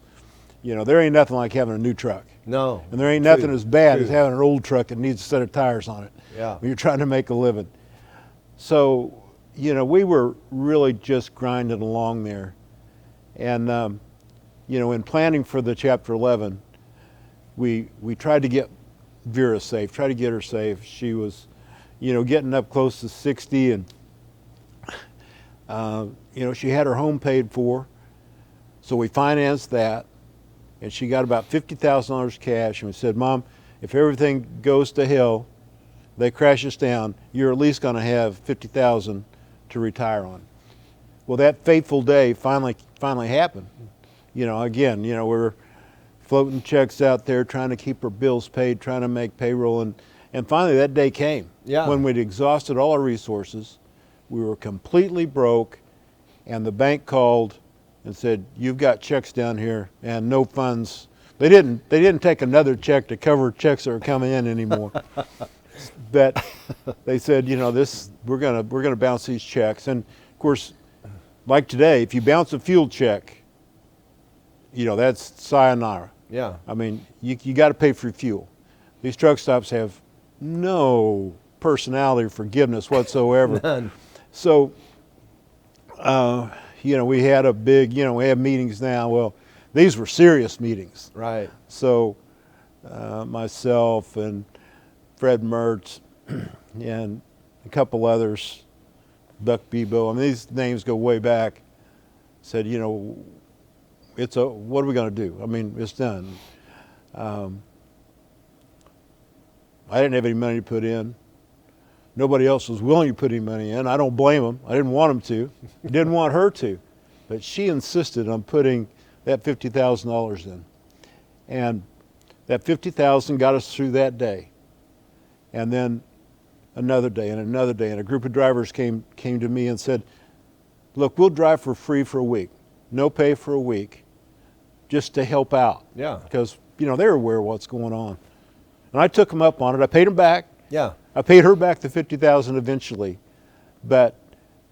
[SPEAKER 19] you know, there ain't nothing like having a new truck.
[SPEAKER 1] No.
[SPEAKER 19] And there ain't nothing as bad as having an old truck that needs a set of tires on it.
[SPEAKER 1] Yeah.
[SPEAKER 19] When you're trying to make a living. So, you know, we were really just grinding along there. And, you know, in planning for the Chapter 11, we tried to get Vera safe, try to get her safe. She was, you know, getting up close to 60, and, you know, she had her home paid for. So we financed that. and she got about $50,000 cash, and we said, Mom, if everything goes to hell, they crash us down, you're at least going to have $50,000 to retire on. Well, that fateful day finally happened. You know, again, you know, we're floating checks out there, trying to keep our bills paid, trying to make payroll, and finally that day came.
[SPEAKER 1] Yeah.
[SPEAKER 19] When we'd exhausted all our resources, we were completely broke, and the bank called and said, "You've got checks down here and no funds." They didn't take another check to cover checks that were coming in anymore. But they said, you know, we're gonna bounce these checks, and of course, like today, if you bounce a fuel check, you know, that's sayonara.
[SPEAKER 1] Yeah.
[SPEAKER 19] I mean, you got to pay for your fuel. These truck stops have no personality or forgiveness whatsoever.
[SPEAKER 1] None.
[SPEAKER 19] So, you know, we had we have meetings now. Well, these were serious meetings.
[SPEAKER 1] Right.
[SPEAKER 19] So, myself and Fred Mertz and a couple others, Buck Bebo, I mean, these names go way back, said, you know, what are we going to do? I mean, it's done. I didn't have any money to put in. Nobody else was willing to put any money in. I don't blame them. I didn't want them to. I didn't want her to. But she insisted on putting that $50,000 in. And that $50,000 got us through that day. And then another day and another day. And a group of drivers came to me and said, look, we'll drive for free for a week. No pay for a week, just to help out.
[SPEAKER 1] Yeah.
[SPEAKER 19] Because, you know, they're aware of what's going on. And I took them up on it. I paid them back.
[SPEAKER 1] Yeah.
[SPEAKER 19] I paid her back the $50,000 eventually. But,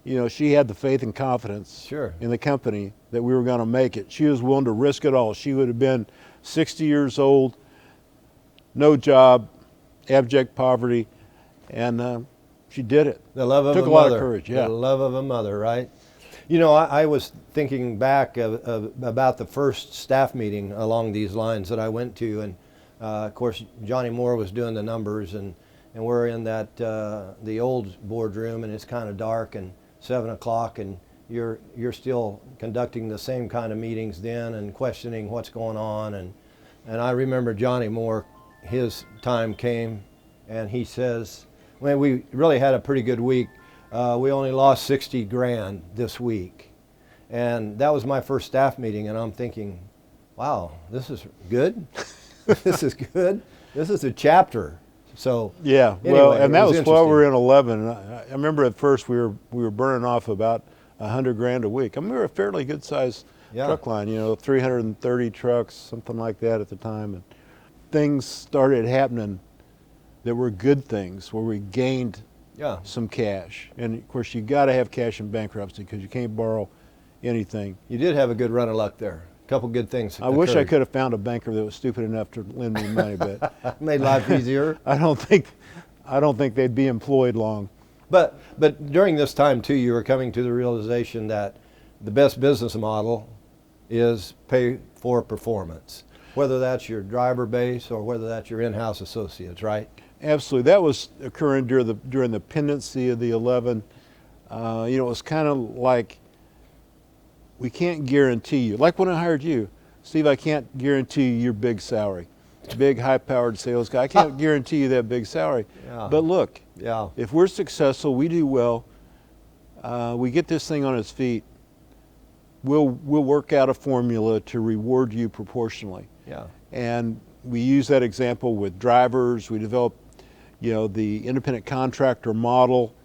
[SPEAKER 19] you know, she had the faith and confidence in the company that we were going to make it. She was willing to risk it all. She would have been 60 years old, no job, abject poverty, and she did it.
[SPEAKER 1] The love of
[SPEAKER 19] Took
[SPEAKER 1] a
[SPEAKER 19] a lot
[SPEAKER 1] mother.
[SPEAKER 19] of courage, yeah.
[SPEAKER 1] The love of a mother, right? You know, I was thinking back about the first staff meeting along these lines that I went to, and of course Johnny Moore was doing the numbers, and we're in that the old boardroom, and it's kind of dark, and 7 o'clock, and you're still conducting the same kind of meetings then, and questioning what's going on, and I remember Johnny Moore, his time came, and he says, well, we really had a pretty good week. We only lost 60 grand this week. And that was my first staff meeting, and I'm thinking, wow, this is good. This is good. This is a chapter. So
[SPEAKER 19] yeah,
[SPEAKER 1] anyway,
[SPEAKER 19] well, and that was while we were
[SPEAKER 1] interesting.
[SPEAKER 19] in 11. I remember at first we were burning off about 100 grand a week. I mean, we were a fairly good sized truck line, you know, 330 trucks, something like that at the time. And things started happening that were good things, where we gained some cash. And of course, you got to have cash in bankruptcy because you can't borrow anything.
[SPEAKER 1] You did have a good run of luck there. A couple good things
[SPEAKER 19] I wish I could have found a banker that was stupid enough to lend me money, but
[SPEAKER 1] made life easier.
[SPEAKER 19] I don't think they'd be employed long.
[SPEAKER 1] But during this time too, you were coming to the realization that the best business model is pay for performance, whether that's your driver base or whether that's your in-house associates, right?
[SPEAKER 19] Absolutely. That was occurring during the pendency of the 11. You know, it was kind of like, we can't guarantee you, like when I hired you, Steve, I can't guarantee you your big salary. Big, high-powered sales guy. I can't guarantee you that big salary.
[SPEAKER 1] Yeah.
[SPEAKER 19] But look,
[SPEAKER 1] Yeah.
[SPEAKER 19] if we're successful, we do well, we get this thing on its feet, we'll work out a formula to reward you proportionally.
[SPEAKER 1] Yeah.
[SPEAKER 19] And we use that example with drivers. We developed, you know, the independent contractor model.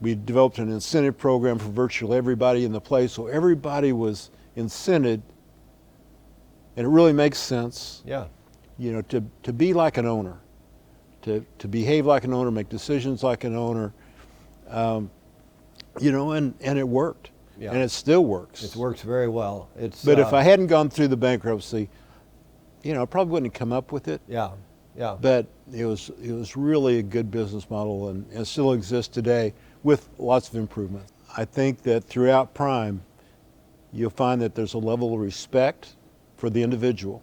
[SPEAKER 19] We developed an incentive program for virtually everybody in the place, so everybody was incented, and it really makes sense.
[SPEAKER 1] Yeah.
[SPEAKER 19] You know, to be like an owner, to behave like an owner, make decisions like an owner. You know, and it worked.
[SPEAKER 1] Yeah.
[SPEAKER 19] And it still works.
[SPEAKER 1] It works very well.
[SPEAKER 19] But if I hadn't gone through the bankruptcy, you know, I probably wouldn't have come up with it.
[SPEAKER 1] Yeah, yeah.
[SPEAKER 19] But it was really a good business model, and it still exists today with lots of improvement. I think that throughout Prime, you'll find that there's a level of respect for the individual,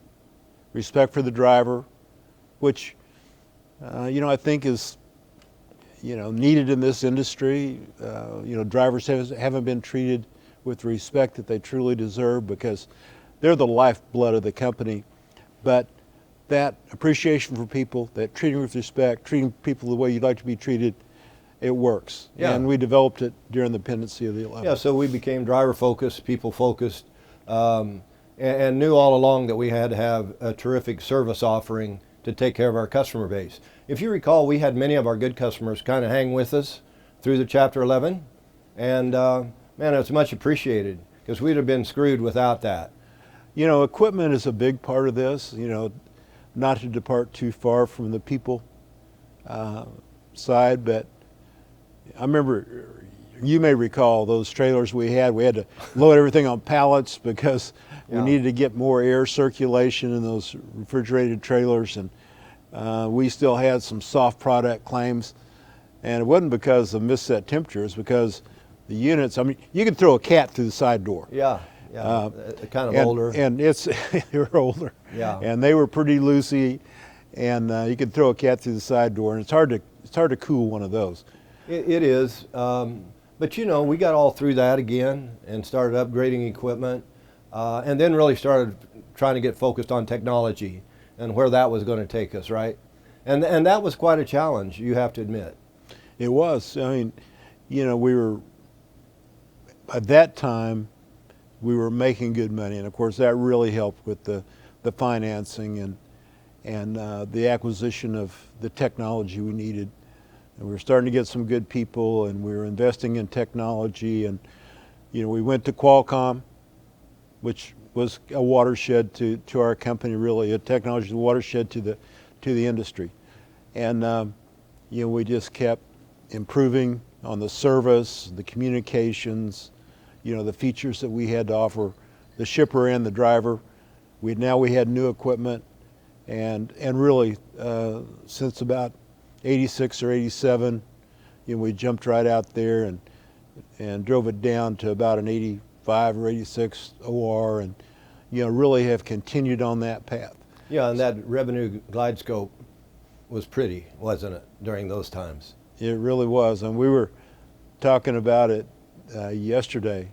[SPEAKER 19] respect for the driver, which, you know, I think is, you know, needed in this industry. You know, drivers haven't been treated with respect that they truly deserve, because they're the lifeblood of the company. But that appreciation for people, that treating with respect, treating people the way you'd like to be treated, it works.
[SPEAKER 1] Yeah.
[SPEAKER 19] And we developed it during the pendency of the 11.
[SPEAKER 1] Yeah, so we became driver focused, people focused, and knew all along that we had to have a terrific service offering to take care of our customer base. If you recall, we had many of our good customers kind of hang with us through the Chapter 11, and man, it's much appreciated, because we'd have been screwed without that.
[SPEAKER 19] You know, equipment is a big part of this, you know, not to depart too far from the people side, but I remember, you may recall those trailers we had to load everything on pallets because we needed to get more air circulation in those refrigerated trailers, and we still had some soft product claims. And it wasn't because of misset temperatures, because the units, I mean, you could throw a cat through the side door.
[SPEAKER 1] Yeah, kind of older.
[SPEAKER 19] And they were older.
[SPEAKER 1] Yeah.
[SPEAKER 19] And they were pretty loosey, and you could throw a cat through the side door, and it's hard to cool one of those.
[SPEAKER 1] It is, but you know, we got all through that again and started upgrading equipment, and then really started trying to get focused on technology and where that was going to take us, right? And that was quite a challenge, you have to admit.
[SPEAKER 19] It was. I mean, you know, we were, at that time, we were making good money, and of course that really helped with the financing and the acquisition of the technology we needed. And we were starting to get some good people, and we were investing in technology, and you know, we went to Qualcomm, which was a watershed to our company, really, a technology watershed to the industry. And you know, we just kept improving on the service, the communications, you know, the features that we had to offer the shipper and the driver. We had new equipment, and really since about 86 or 87, you know, we jumped right out there and drove it down to about an 85 or 86 OR, and you know, really have continued on that path.
[SPEAKER 1] Yeah, and that revenue glide scope was pretty, wasn't it, during those times?
[SPEAKER 19] It really was, and we were talking about it yesterday.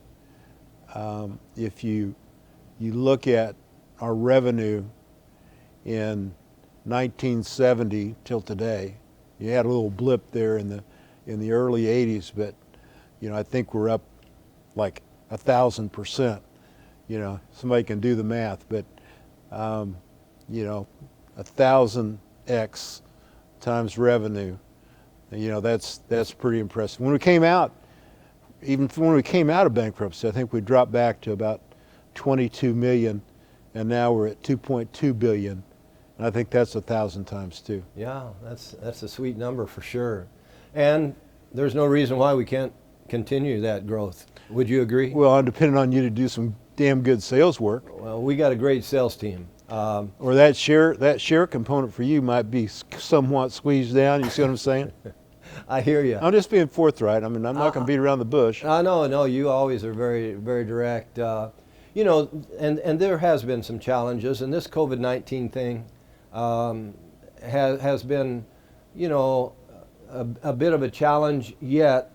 [SPEAKER 19] If you look at our revenue in 1970 till today, you had a little blip there in the early 80s, but you know, I think we're up like 1,000%. You know, somebody can do the math, but you know, 1,000x times revenue. You know, that's pretty impressive. When we came out, even when we came out of bankruptcy, I think we dropped back to about 22 million, and now we're at 2.2 billion. And I think that's 1,000 times too.
[SPEAKER 1] Yeah, that's a sweet number for sure. And there's no reason why we can't continue that growth. Would you agree?
[SPEAKER 19] Well, I'm depending on you to do some damn good sales work.
[SPEAKER 1] Well, we got a great sales team.
[SPEAKER 19] Or that share component for you might be somewhat squeezed down. You see what I'm saying?
[SPEAKER 1] I hear you.
[SPEAKER 19] I'm just being forthright. I mean, I'm not going to beat around the bush.
[SPEAKER 1] No, you always are very, very direct. You know, and there has been some challenges, and this COVID-19 thing has been, you know, a bit of a challenge. Yet,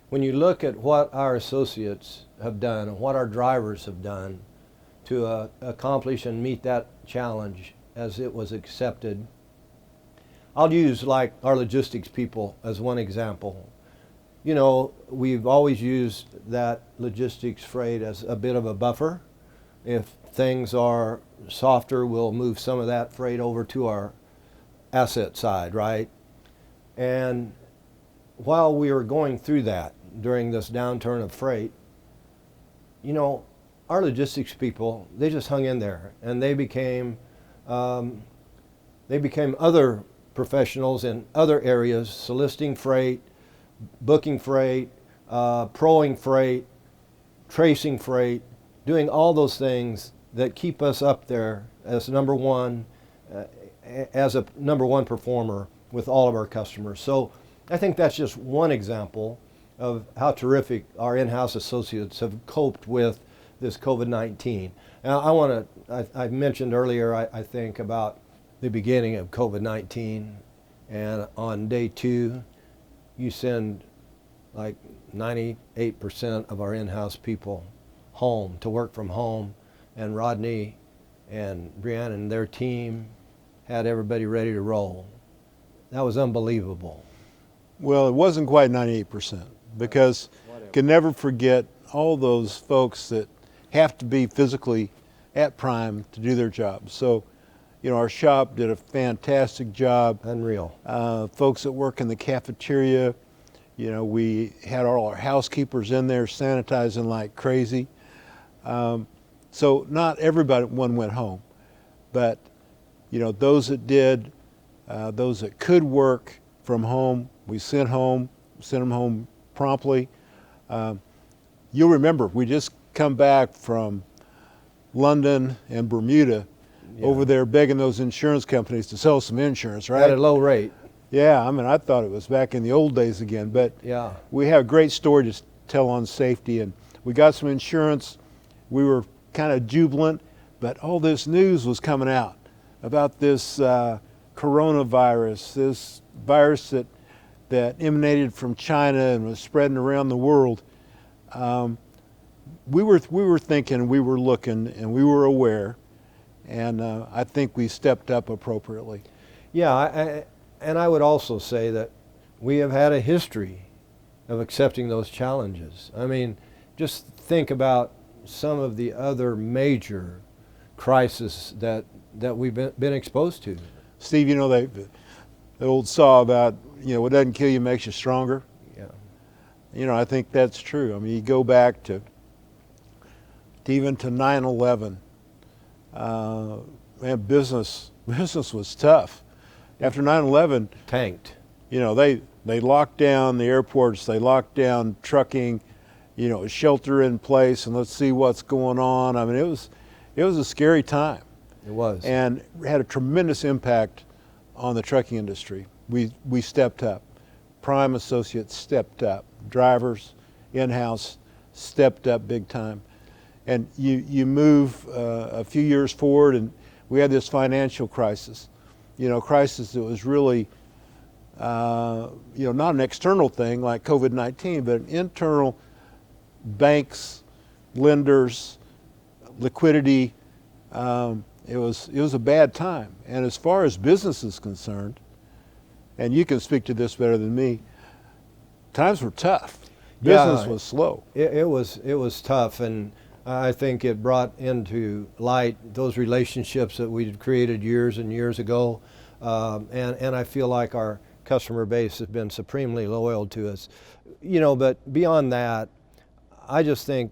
[SPEAKER 1] when you look at what our associates have done and what our drivers have done to accomplish and meet that challenge as it was accepted. I'll use like our logistics people as one example. You know, we've always used that logistics freight as a bit of a buffer. If things are softer, we'll move some of that freight over to our asset side, right? And while we were going through that during this downturn of freight, you know, our logistics people, they just hung in there, and they became other professionals in other areas, soliciting freight, booking freight, proing freight, tracing freight, doing all those things that keep us up there as number one performer with all of our customers. So I think that's just one example of how terrific our in-house associates have coped with this COVID-19. Now, I mentioned earlier, I think, about the beginning of COVID-19, and on day 2, you send like 98% of our in-house people home to work from home, and Rodney and Brianna and their team had everybody ready to roll. That was unbelievable.
[SPEAKER 19] Well, it wasn't quite 98% because can never forget all those folks that have to be physically at Prime to do their job. So, you know, our shop did a fantastic job.
[SPEAKER 1] Unreal.
[SPEAKER 19] Folks that work in the cafeteria, you know, we had all our housekeepers in there sanitizing like crazy. So not everyone went home, but you know, those that did, those that could work from home, we sent them home promptly. You'll remember, we just come back from London and Bermuda, over there begging those insurance companies to sell some insurance, right?
[SPEAKER 1] At a low rate.
[SPEAKER 19] Yeah, I mean, I thought it was back in the old days again, but
[SPEAKER 1] yeah,
[SPEAKER 19] we have a great story to tell on safety, and we got some insurance. We were kind of jubilant, but all this news was coming out about this coronavirus, this virus that emanated from China and was spreading around the world. We were thinking, we were looking, and we were aware, and I think we stepped up appropriately.
[SPEAKER 1] Yeah, and I would also say that we have had a history of accepting those challenges. I mean, just think about some of the other major crises that we've been exposed to.
[SPEAKER 19] Steve, you know, the old saw about, you know, what doesn't kill you makes you stronger.
[SPEAKER 1] Yeah.
[SPEAKER 19] You know, I think that's true. I mean, you go back to even to 9/11, man, business was tough. After 9/11,
[SPEAKER 1] tanked.
[SPEAKER 19] You know, they locked down the airports, they locked down trucking, you know, shelter in place, and let's see what's going on. I mean, it was a scary time.
[SPEAKER 1] It was.
[SPEAKER 19] And had a tremendous impact on the trucking industry. We stepped up. Prime associates stepped up. Drivers, in-house, stepped up big time. And you move a few years forward, and we had this financial crisis. You know, crisis that was really, you know, not an external thing like COVID-19, but an internal, banks, lenders, liquidity. It was a bad time. And as far as business is concerned, and you can speak to this better than me, times were tough. Business was slow.
[SPEAKER 1] It was tough, and I think it brought into light those relationships that we'd created years and years ago, and I feel like our customer base has been supremely loyal to us. You know, but beyond that, I just think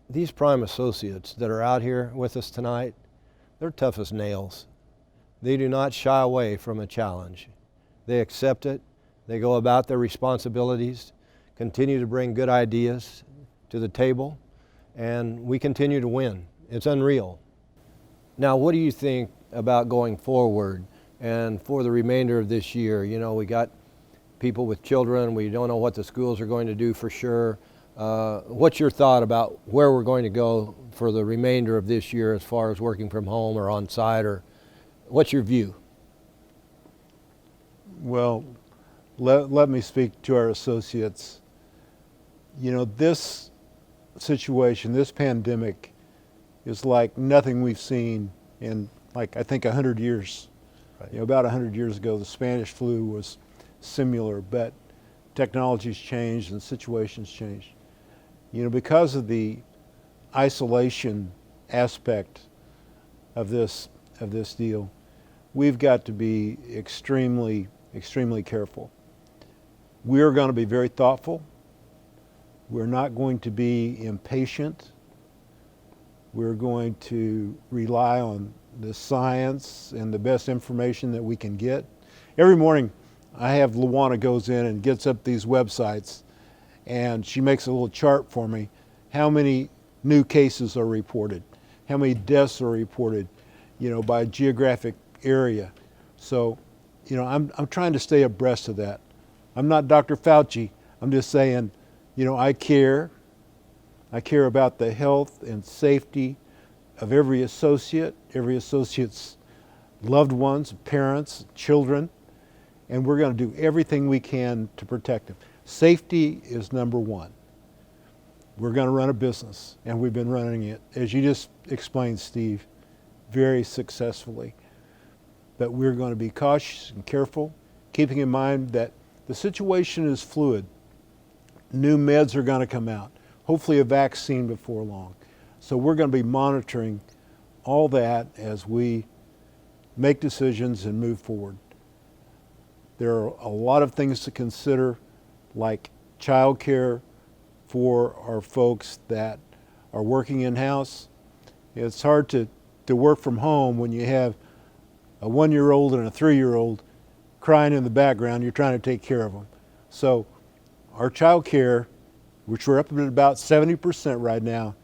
[SPEAKER 1] these Prime associates that are out here with us tonight, they're tough as nails. They do not shy away from a challenge. They accept it, they go about their responsibilities, continue to bring good ideas to the table, and we continue to win. It's unreal. Now, what do you think about going forward and for the remainder of this year? You know, we got people with children, we don't know what the schools are going to do for sure. What's your thought about where we're going to go for the remainder of this year as far as working from home or on site, or what's your view?
[SPEAKER 19] Well, let me speak to our associates. You know, this situation, this pandemic, is like nothing we've seen in, like, I think 100 years. Right. You know, about 100 years ago, the Spanish flu was similar, but technology's changed and situations changed. You know, because of the isolation aspect of this deal, we've got to be extremely careful. We're going to be very thoughtful. We're not going to be impatient. We're going to rely on the science and the best information that we can get. Every morning, I have Luana goes in and gets up these websites, and she makes a little chart for me. How many new cases are reported? How many deaths are reported, you know, by geographic area? So, you know, I'm trying to stay abreast of that. I'm not Dr. Fauci. I'm just saying, you know, I care. I care about the health and safety of every associate's loved ones, parents, children, and we're going to do everything we can to protect them. Safety is number one. we're going to run a business, and we've been running it, as you just explained, Steve, very successfully. But we're going to be cautious and careful, keeping in mind that the situation is fluid. New meds are going to come out, hopefully a vaccine before long. So we're going to be monitoring all that as we make decisions and move forward. There are a lot of things to consider, like childcare for our folks that are working in-house. It's hard to work from home when you have a 1-year-old and a 3-year-old crying in the background. You're trying to take care of them. So our childcare, which we're up at about 70% right now,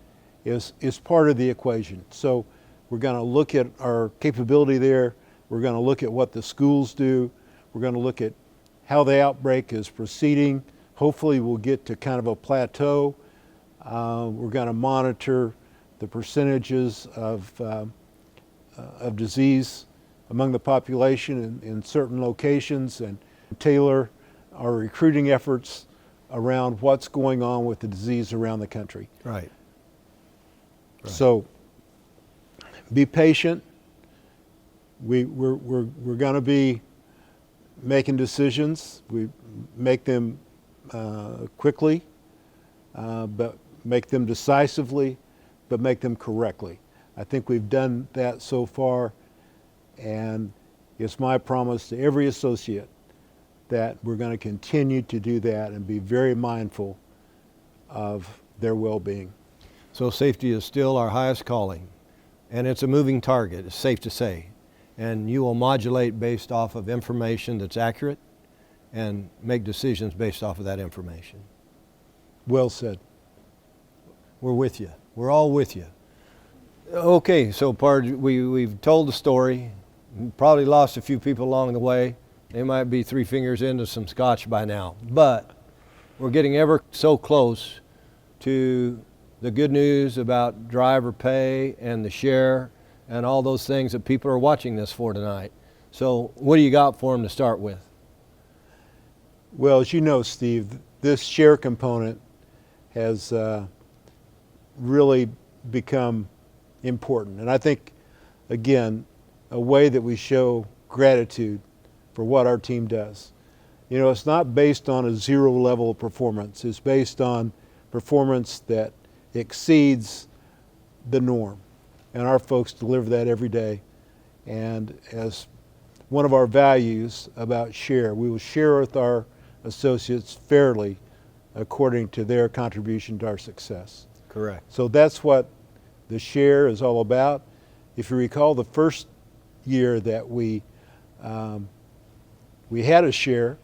[SPEAKER 19] is part of the equation. So we're going to look at our capability there. We're going to look at what the schools do. We're going to look at how the outbreak is proceeding. Hopefully we'll get to kind of a plateau. We're going to monitor the percentages of disease among the population in certain locations and tailor our recruiting efforts around what's going on with the disease around the country.
[SPEAKER 1] Right.
[SPEAKER 19] So be patient. We're going to be making decisions. We make them quickly, but make them decisively, but make them correctly. I think we've done that so far, and it's my promise to every associate that we're going to continue to do that and be very mindful of their well-being.
[SPEAKER 1] So safety is still our highest calling, and it's a moving target, it's safe to say. And you will modulate based off of information that's accurate and make decisions based off of that information.
[SPEAKER 19] Well said.
[SPEAKER 1] We're with you. We're all with you. Okay, so we've told the story. Probably lost a few people along the way. They might be 3 fingers into some scotch by now. But we're getting ever so close to the good news about driver pay and the share and all those things that people are watching this for tonight. So what do you got for them to start with?
[SPEAKER 19] Well, as you know, Steve, this share component has really become important. And I think, again, a way that we show gratitude for what our team does. You know, it's not based on a 0 level of performance. It's based on performance that exceeds the norm. And our folks deliver that every day. And as one of our values about share, we will share with our associates fairly according to their contribution to our success.
[SPEAKER 1] Correct.
[SPEAKER 19] So that's what the share is all about. If you recall, the first year that we had a share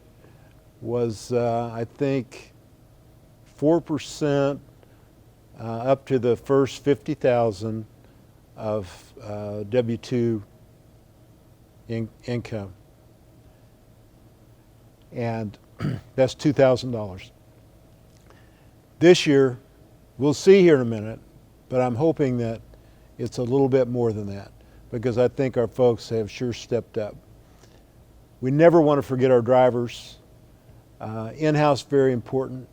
[SPEAKER 19] was, I think, 4% up to the first 50,000 of W-2 income. And that's $2,000. This year, we'll see here in a minute, but I'm hoping that it's a little bit more than that, because I think our folks have sure stepped up. We never want to forget our drivers. In-house, very important.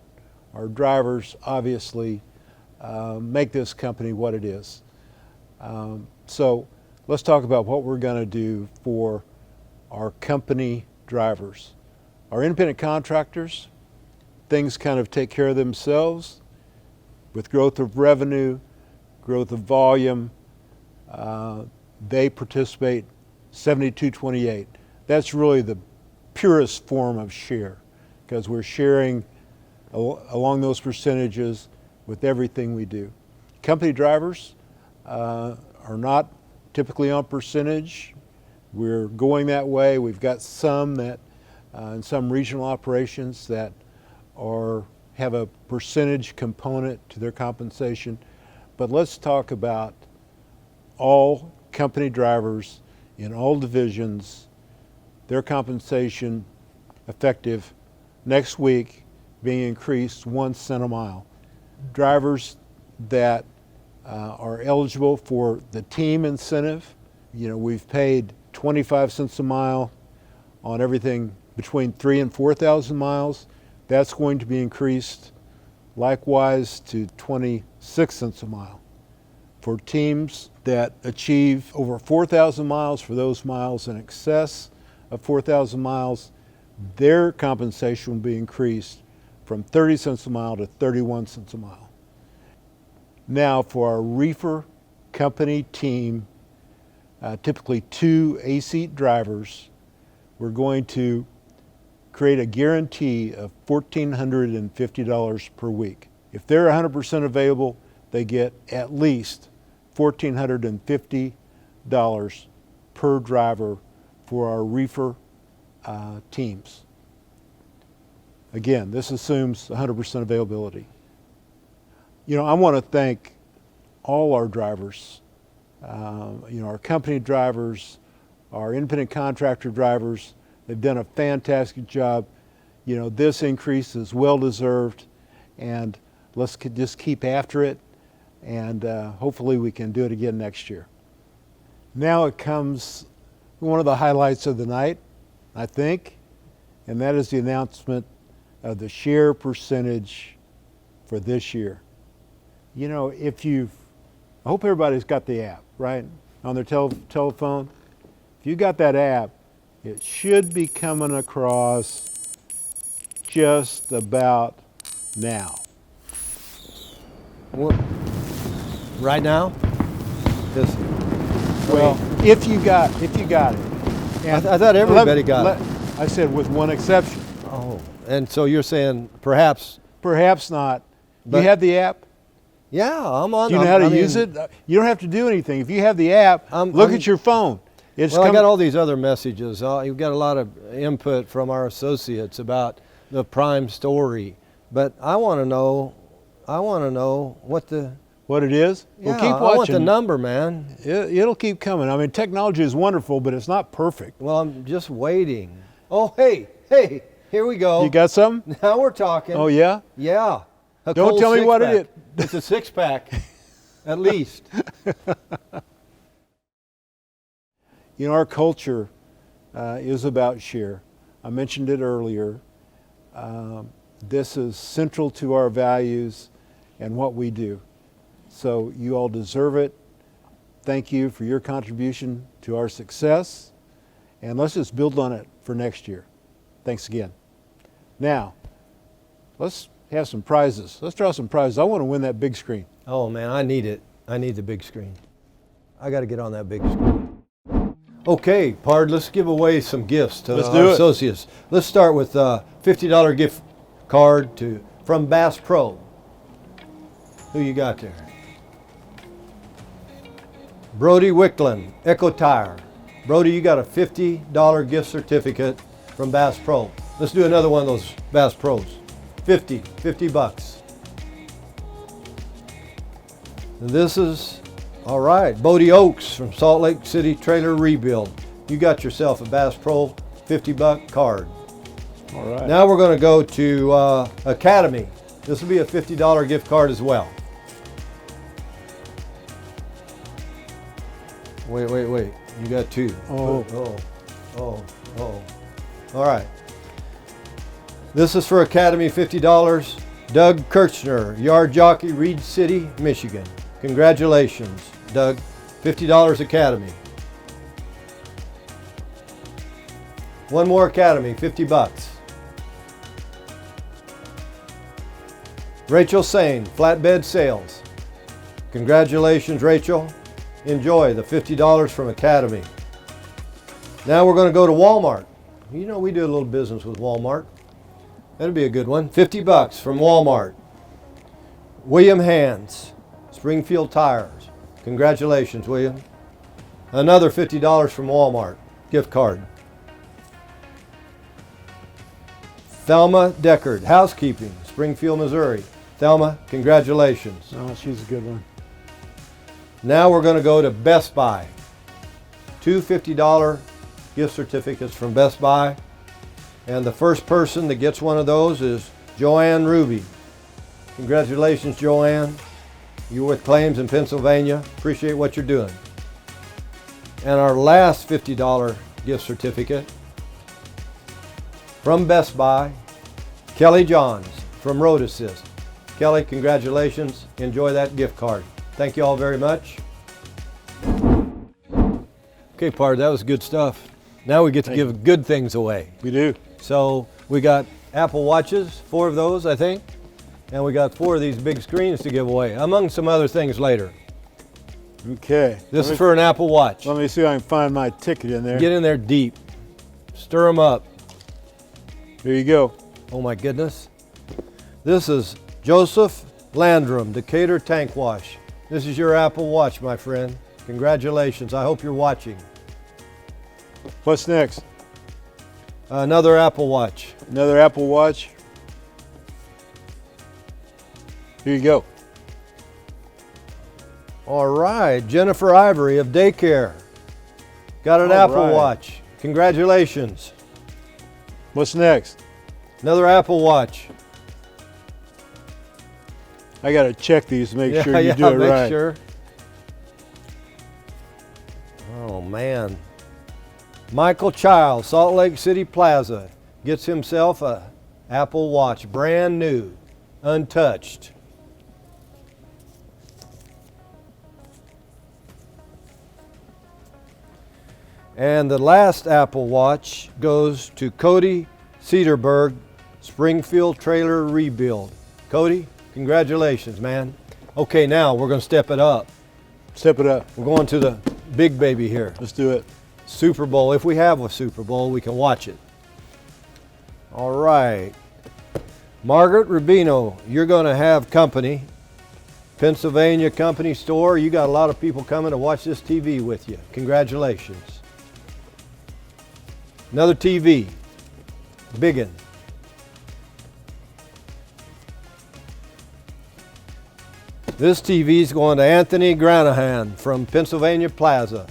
[SPEAKER 19] Our drivers obviously make this company what it is. So let's talk about what we're going to do for our company drivers. Our independent contractors, things kind of take care of themselves. With growth of revenue, growth of volume, they participate 72-28. That's really the purest form of share, because we're sharing along those percentages with everything we do. Company drivers are not typically on percentage. We're going that way. We've got some that in some regional operations that have a percentage component to their compensation. But let's talk about all company drivers in all divisions, their compensation effective next week being increased 1 cent a mile. Drivers that are eligible for the team incentive, you know, we've paid 25 cents a mile on everything between 3,000 and 4,000 miles. That's going to be increased likewise to 26 cents a mile. For teams that achieve over 4,000 miles, for those miles in excess of 4,000 miles, their compensation will be increased from 30 cents a mile to 31 cents a mile. Now for our reefer company team, typically 2 A-seat drivers, we're going to create a guarantee of $1,450 per week. If they're 100% available, they get at least $1,450 per driver for our reefer teams. Again, this assumes 100% availability. You know, I want to thank all our drivers, you know, our company drivers, our independent contractor drivers. They've done a fantastic job. You know, this increase is well deserved, and let's just keep after it, and hopefully we can do it again next year. Now it comes one of the highlights of the night, I think, and that is the announcement of the share percentage for this year. You know, I hope everybody's got the app, right, on their telephone. If you got that app, it should be coming across just about now.
[SPEAKER 1] What? Right now?
[SPEAKER 19] Well, if you got it.
[SPEAKER 1] And I thought everybody got it.
[SPEAKER 19] I said with one exception.
[SPEAKER 1] Oh, and so you're saying perhaps?
[SPEAKER 19] Perhaps not. Do you have the app?
[SPEAKER 1] Yeah, I'm on.
[SPEAKER 19] Do you know how to use it? You don't have to do anything. If you have the app, look at your phone.
[SPEAKER 1] I got all these other messages. You've got a lot of input from our associates about the Prime story, but I want to know what
[SPEAKER 19] it is.
[SPEAKER 1] Yeah,
[SPEAKER 19] well, keep watching.
[SPEAKER 1] I want the number, man.
[SPEAKER 19] It'll keep coming. I mean, technology is wonderful, but it's not perfect.
[SPEAKER 1] Well, I'm just waiting. Oh, hey, here we go.
[SPEAKER 19] You got something?
[SPEAKER 1] Now we're talking.
[SPEAKER 19] Oh, yeah?
[SPEAKER 1] Yeah.
[SPEAKER 19] Don't tell me what it is.
[SPEAKER 1] It's a 6-pack, at least.
[SPEAKER 19] You know, our culture is about share. I mentioned it earlier. This is central to our values and what we do. So you all deserve it. Thank you for your contribution to our success. And let's just build on it for next year. Thanks again. Now, let's have some prizes. Let's draw some prizes. I want to win that big screen.
[SPEAKER 1] Oh man, I need it. I need the big screen. I got to get on that big screen. Okay, Pard, let's give away some gifts to our associates. Let's start with a $50 gift card from Bass Pro. Who you got there? Brody Wicklund, Echo Tire. Brody, you got a $50 gift certificate from Bass Pro. Let's do another one of those Bass Pros. 50 bucks. And this is, all right, Bodie Oaks from Salt Lake City Trailer Rebuild. You got yourself a Bass Pro $50 card.
[SPEAKER 19] All right.
[SPEAKER 1] Now we're going to go to Academy. This will be a $50 gift card as well. Wait. You got two.
[SPEAKER 19] Oh.
[SPEAKER 1] All right. This is for Academy, $50. Doug Kirchner, Yard Jockey, Reed City, Michigan. Congratulations, Doug. $50 Academy. One more Academy, 50 bucks. Rachel Sane, Flatbed Sales. Congratulations, Rachel. Enjoy the $50 from Academy. Now we're going to go to Walmart. You know, we do a little business with Walmart. That'd be a good one. 50 bucks from Walmart. William Hands, Springfield Tires. Congratulations, William. Another $50 from Walmart, gift card. Thelma Deckard, Housekeeping, Springfield, Missouri. Thelma, congratulations.
[SPEAKER 19] Oh, she's a good one.
[SPEAKER 1] Now we're going to go to Best Buy. Two $50 gift certificates from Best Buy. And the first person that gets one of those is Joanne Ruby. Congratulations, Joanne. You're with Claims in Pennsylvania. Appreciate what you're doing. And our last $50 gift certificate from Best Buy, Kelly Johns from Road Assist. Kelly, congratulations. Enjoy that gift card. Thank you all very much. Okay, Pard, that was good stuff. Now we get to give good things away.
[SPEAKER 19] We do.
[SPEAKER 1] So we got Apple Watches, 4 of those, I think. And we got 4 of these big screens to give away, among some other things later.
[SPEAKER 19] Okay.
[SPEAKER 1] This is for an Apple Watch.
[SPEAKER 19] Let me see if I can find my ticket in there.
[SPEAKER 1] Get in there deep. Stir them up.
[SPEAKER 19] Here you go.
[SPEAKER 1] Oh my goodness. This is Joseph Landrum, Decatur Tank Wash. This is your Apple Watch, my friend. Congratulations. I hope you're watching.
[SPEAKER 19] What's next?
[SPEAKER 1] Another Apple Watch.
[SPEAKER 19] Another Apple Watch. Here you go.
[SPEAKER 1] All right, Jennifer Ivory of Daycare. Got an
[SPEAKER 19] All
[SPEAKER 1] Apple
[SPEAKER 19] right.
[SPEAKER 1] Watch. Congratulations.
[SPEAKER 19] What's next?
[SPEAKER 1] Another Apple Watch.
[SPEAKER 19] I got to check these to make sure you
[SPEAKER 1] yeah,
[SPEAKER 19] do it
[SPEAKER 1] make
[SPEAKER 19] right.
[SPEAKER 1] Sure. Oh man. Michael Child, Salt Lake City Plaza, gets himself a Apple Watch, brand new, untouched. And the last Apple Watch goes to Cody Cedarberg, Springfield Trailer Rebuild. Cody, congratulations, man. Okay, now we're going to step it up.
[SPEAKER 19] Step it up.
[SPEAKER 1] We're going to the big baby here.
[SPEAKER 19] Let's do it.
[SPEAKER 1] Super Bowl. If we have a Super Bowl, we can watch it. All right. Margaret Rubino, you're going to have company. Pennsylvania Company Store. You got a lot of people coming to watch this TV with you. Congratulations. Another TV. Biggin. This TV is going to Anthony Granahan from Pennsylvania Plaza.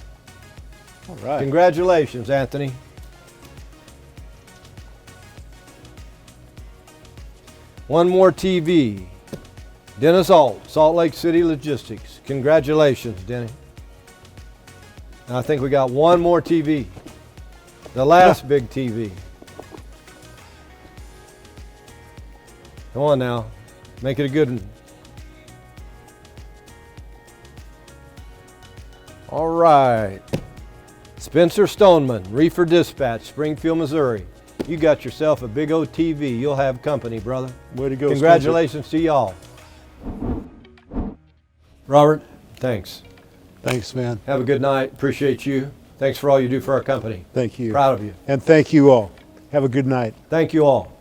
[SPEAKER 19] All right.
[SPEAKER 1] Congratulations, Anthony. One more TV. Dennis Alt, Salt Lake City Logistics. Congratulations, Denny. And I think we got one more TV. The last big TV. Come on now. Make it a good one. All right. Spencer Stoneman, Reefer Dispatch, Springfield, Missouri. You got yourself a big old TV. You'll have company, brother.
[SPEAKER 19] Way to go,
[SPEAKER 1] Congratulations to y'all. Robert, thanks.
[SPEAKER 19] Thanks, man.
[SPEAKER 1] Have a good night. Appreciate you. Thanks for all you do for our company.
[SPEAKER 19] Thank you.
[SPEAKER 1] Proud of you.
[SPEAKER 19] And thank you all. Have a good night.
[SPEAKER 1] Thank you all.